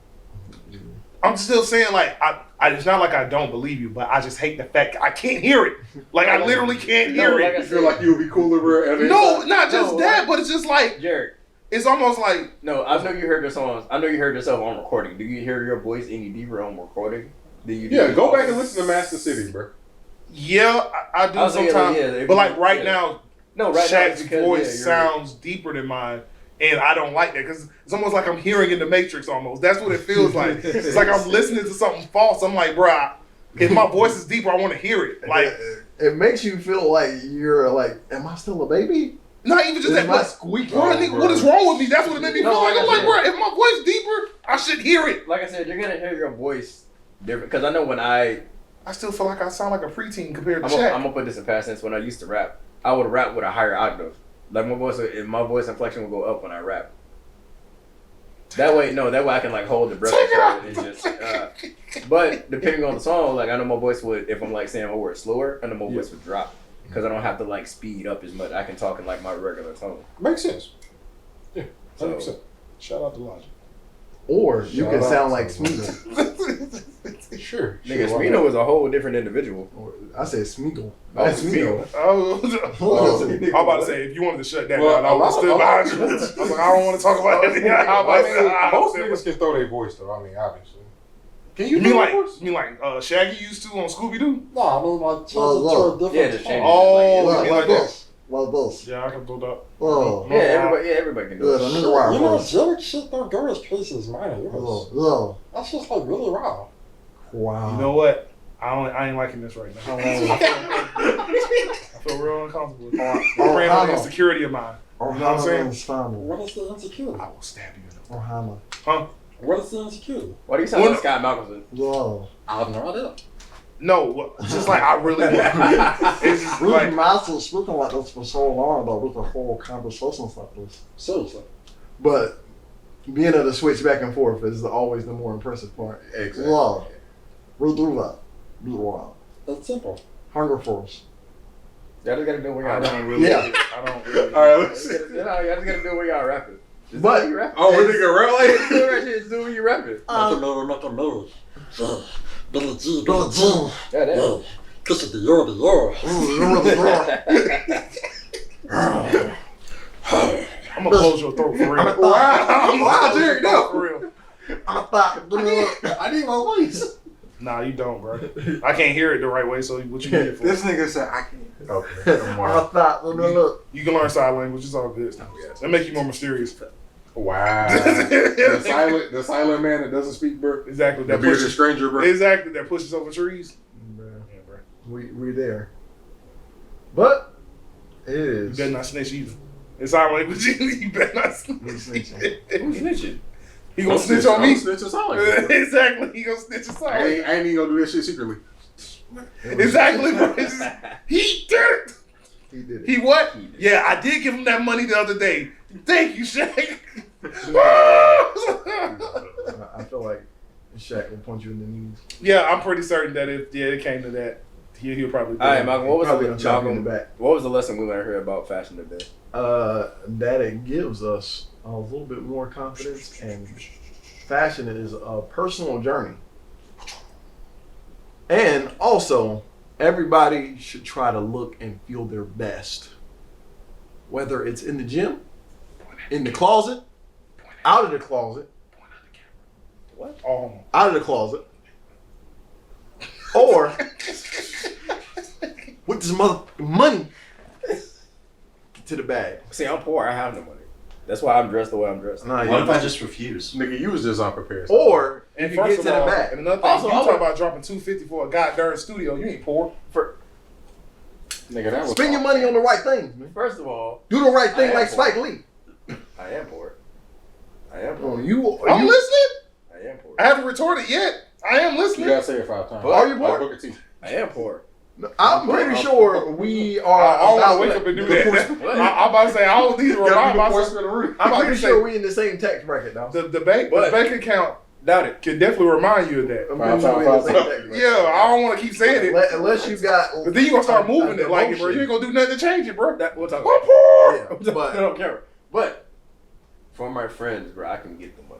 I'm still saying, like, it's not like I don't believe you, but I just hate the fact I can't hear it. Like, I literally can't hear like it. I You feel like you would be cooler, bro? No, not just No, that, like- but it's just like, Jerrick. it's almost like, No, I know you heard your songs. I know you heard yourself on recording. Do you hear your voice any deeper on recording? Do you? Yeah, go back and listen to Master City, bro. yeah, I do I was thinking, sometimes. like, yeah, but, like, right yeah. now, No, right now it's Shaq's because, voice yeah, you're right. sounds deeper than mine, and I don't like that because it's almost like I'm hearing in the Matrix. Almost that's what it feels like. It's like I'm listening to something false. I'm like, bruh, if my voice is deeper, I want to hear it. Like, it makes you feel like you're like, am I still a baby? not even just Is that, my but squeak? bro, nigga, what is wrong with me? That's what it made me No, feel like. like I'm I like, said- bro, if my voice deeper, I should hear it. Like I said, you're gonna hear your voice different because I know when I I still feel like I sound like a preteen compared to I'm Shaq. gonna put this in past tense. When I used to rap, I would rap with a higher octave. Like my voice inflection would go up when I rap. That way I can like hold the breath and just. But depending on the song, like I know my voice would, if I'm like saying a word slower, I know my voice would drop because I don't have to like speed up as much. I can talk in like my regular tone. Makes sense. Yeah, So 100%. Shout out to Logic. Or you Shout can out sound to- like Smeagol. Sure. nigga, sure, why Smino not? is a whole different individual. Or I said Smeagol. Oh, That's Smeagol. Oh, I'm about to say, if you wanted to shut that Well, down, I would have stood behind you. I was like, I don't want to talk about it. Most niggas can throw their voice, though. I mean, obviously. Can you You do mean that like, voice? Shaggy used to on Scooby Doo? No, I mean like change Oh, it to a Yeah, different just tone. change Oh, it. Like, you like like this. Like this. Yeah, I can do that. Oh. Yeah, everybody can do Yeah, it. let me You rock know, voice. Jerrick shit don't go as crazy as mine or yours. Oh. That's just like really raw. Wow. You know what? I ain't liking this right now. I feel real uncomfortable. Praying on the insecurity of mine. Or You know what I'm saying? Family. What is the insecurity? I will stab you in the Or Hama. Huh? What is insecure? Why do you sound like Scott Malcolmson? Whoa. I have no idea. No, just like I really want. It's just We've like been masters speaking like this for so long, but we can hold conversations like this. Seriously. But being able to switch back and forth is always the more impressive part. Exactly. Wow. We do that. Be wild. That's simple. Hunger Force. Y'all just gotta do what y'all I rapping. don't really. Yeah. I don't really. All right, let's see. Y'all just gotta do what y'all rapping. Just But- do what you rapping. Oh, we're nigga real like Just do what you rapping. Nothing new. Billy G, Billy G. Yeah, that. Kiss it, the Euro, the Euro. I'm gonna close your throat for real. Wow, Jerry, no. For real. I thought, I need my voice. Nah, you don't, bro. I can't hear it the right way. So what you need it for? This nigga said I can't. Okay. I thought, look. You can learn sign language. It's all good. That make you more mysterious. Wow. the silent man that doesn't speak, bro. Exactly. The That bearded pushes. stranger, bro. Exactly. That pushes over trees. Bruh, Yeah, bro. we there. But it You is. better not snitch either. It's sign language. You better not snitch. We snitching. Who's snitching? He gonna snitch on me. Snitch us all. I Exactly. He gonna snitch us out. ain't even gonna do that shit secretly. Exactly, bro. It's just- he did it. He did it. He what? He did. Yeah, I did give him that money the other day. Thank you, Shaq. I feel like Shaq will punch you in the knees. Yeah, I'm pretty certain that if it came to that, he'll probably. All right, Malcolm. What was Probably the gonna chop you in the Malcolm, back. what was the lesson we learned here about fashion today? That it gives us a little bit more confidence, and fashion is a personal journey. And also, everybody should try to look and feel their best. Whether it's in the gym, in the closet, out of the closet, out of the closet, or with this motherfucking money to the bag. See, I'm poor. I have no money. That's why I'm dressed the way I'm dressed. Nah, What you- if I just refuse? Nigga, you was just unprepared. or And you can get first to of the all, bag. and another thing, Also, you I talk would- about dropping $250 for a goddamn studio. You ain't poor. Nigga, that was Spend your money on the right things, man. First of all, Do the right I thing am like poor. Spike Lee. I am poor. I am Oh, poor. I'm listening. I am poor. I haven't retorted yet. I am You listening. gotta say it 5 times. Are you poor? Like Booker T. I am poor. I'm pretty sure we are. I want about to wake up and do the that. portion- I'm about to say I don't need to remind myself. I'm about pretty to say- sure we in the same tax bracket now. The bank account Doubt it. can definitely remind you of that. I'm pretty sure we in the same tax bracket. Yeah, I don't want to keep saying it. Unless you got. But then you gonna start moving a it like it, bro. demotion. You ain't gonna do nothing to change it, bro. That we'll talk I'm about. poor. Yeah, but I don't care. But for my friends, bro, I can get the money.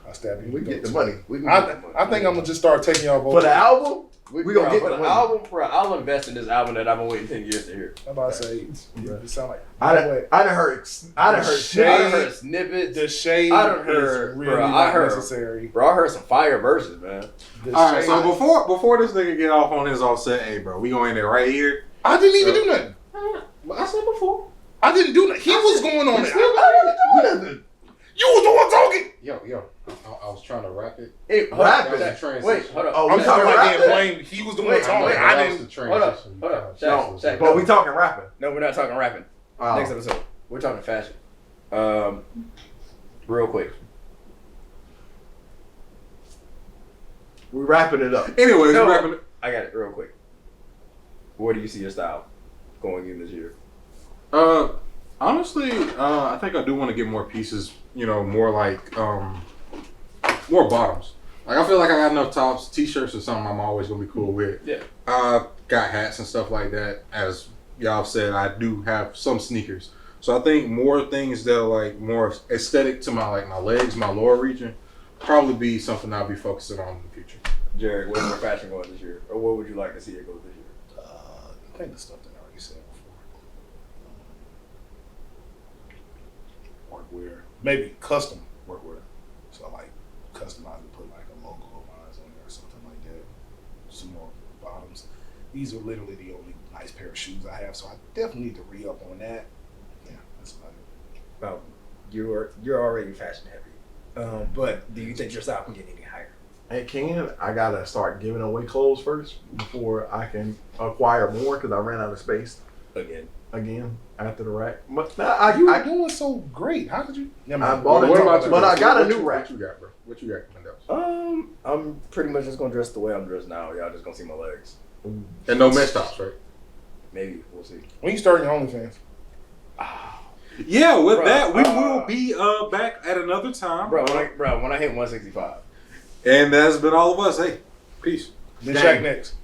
I stab you. we get the money. We can I get the money. think I'm gonna just start taking y'all For the album, we gonna get for the the money. album, bro. I'll invest in this album that I've been waiting 10 years to hear. I'm about to say you sound like I done heard. I done heard. I done Shade. heard snippets. the shade I done heard, is really bro, I not heard- necessary. Bro, I heard some fire verses, man. The All right, shade- so before this nigga get off on his offset, hey, bro, we gonna end it right here. I didn't even do nothing. But I said before. I didn't do nothing. He was going on it. nothing. You was the one talking. Yo, I was trying to rap it. Hey, Rap hold it. up, Transition. Wait, hold up. Oh, I'm we talking talking about getting rapping? blamed. He was the one Wait, talking. wait, I That was didn't. the hold up, transition. hold up. You kinda Shaq, chose Shaq. it. But we talking rapping. No, we're not talking rapping. Oh. Next episode, we're talking fashion. Real quick. We wrapping it up. Anyways, No. wrapping it. I got it real quick. Where do you see your style going in this year? Honestly, I think I do want to get more pieces. You know, more like more bottoms. Like I feel like I got enough tops. T-shirts or something I'm always gonna be cool with. Yeah. Got hats and stuff like that. As y'all said, I do have some sneakers. So I think more things that are like more aesthetic to my like my legs, my lower region, probably be something I'll be focusing on in the future. Jerrick, where's your fashion going this year? Or what would you like to see it go this year? I think the stuff that I already said before. Workwear, maybe custom workwear. So I like customize and put like a logo of mine on there or something like that. Some more bottoms. These are literally the only nice pair of shoes I have, so I definitely need to re-up on that. Yeah, that's about it. Well, you're already fashion heavy, but do you think your style can get any higher? It can. I gotta start giving away clothes first before I can acquire more because I ran out of space. Again. again after the rack. But nah, You were I doing so great. How could you? I bought it, What about you? but I got a What new you- rack. What you got, bro? What you got, Douse? I'm pretty much just gonna dress the way I'm dressed now. Y'all just gonna see my legs. And no mesh tops, right? Maybe we'll see. When you starting your OnlyFans? Yeah, with Bruh, that, we will be back at another time. Bro, when I hit 165. And that's been all of us. Hey, peace. Then Shaq next.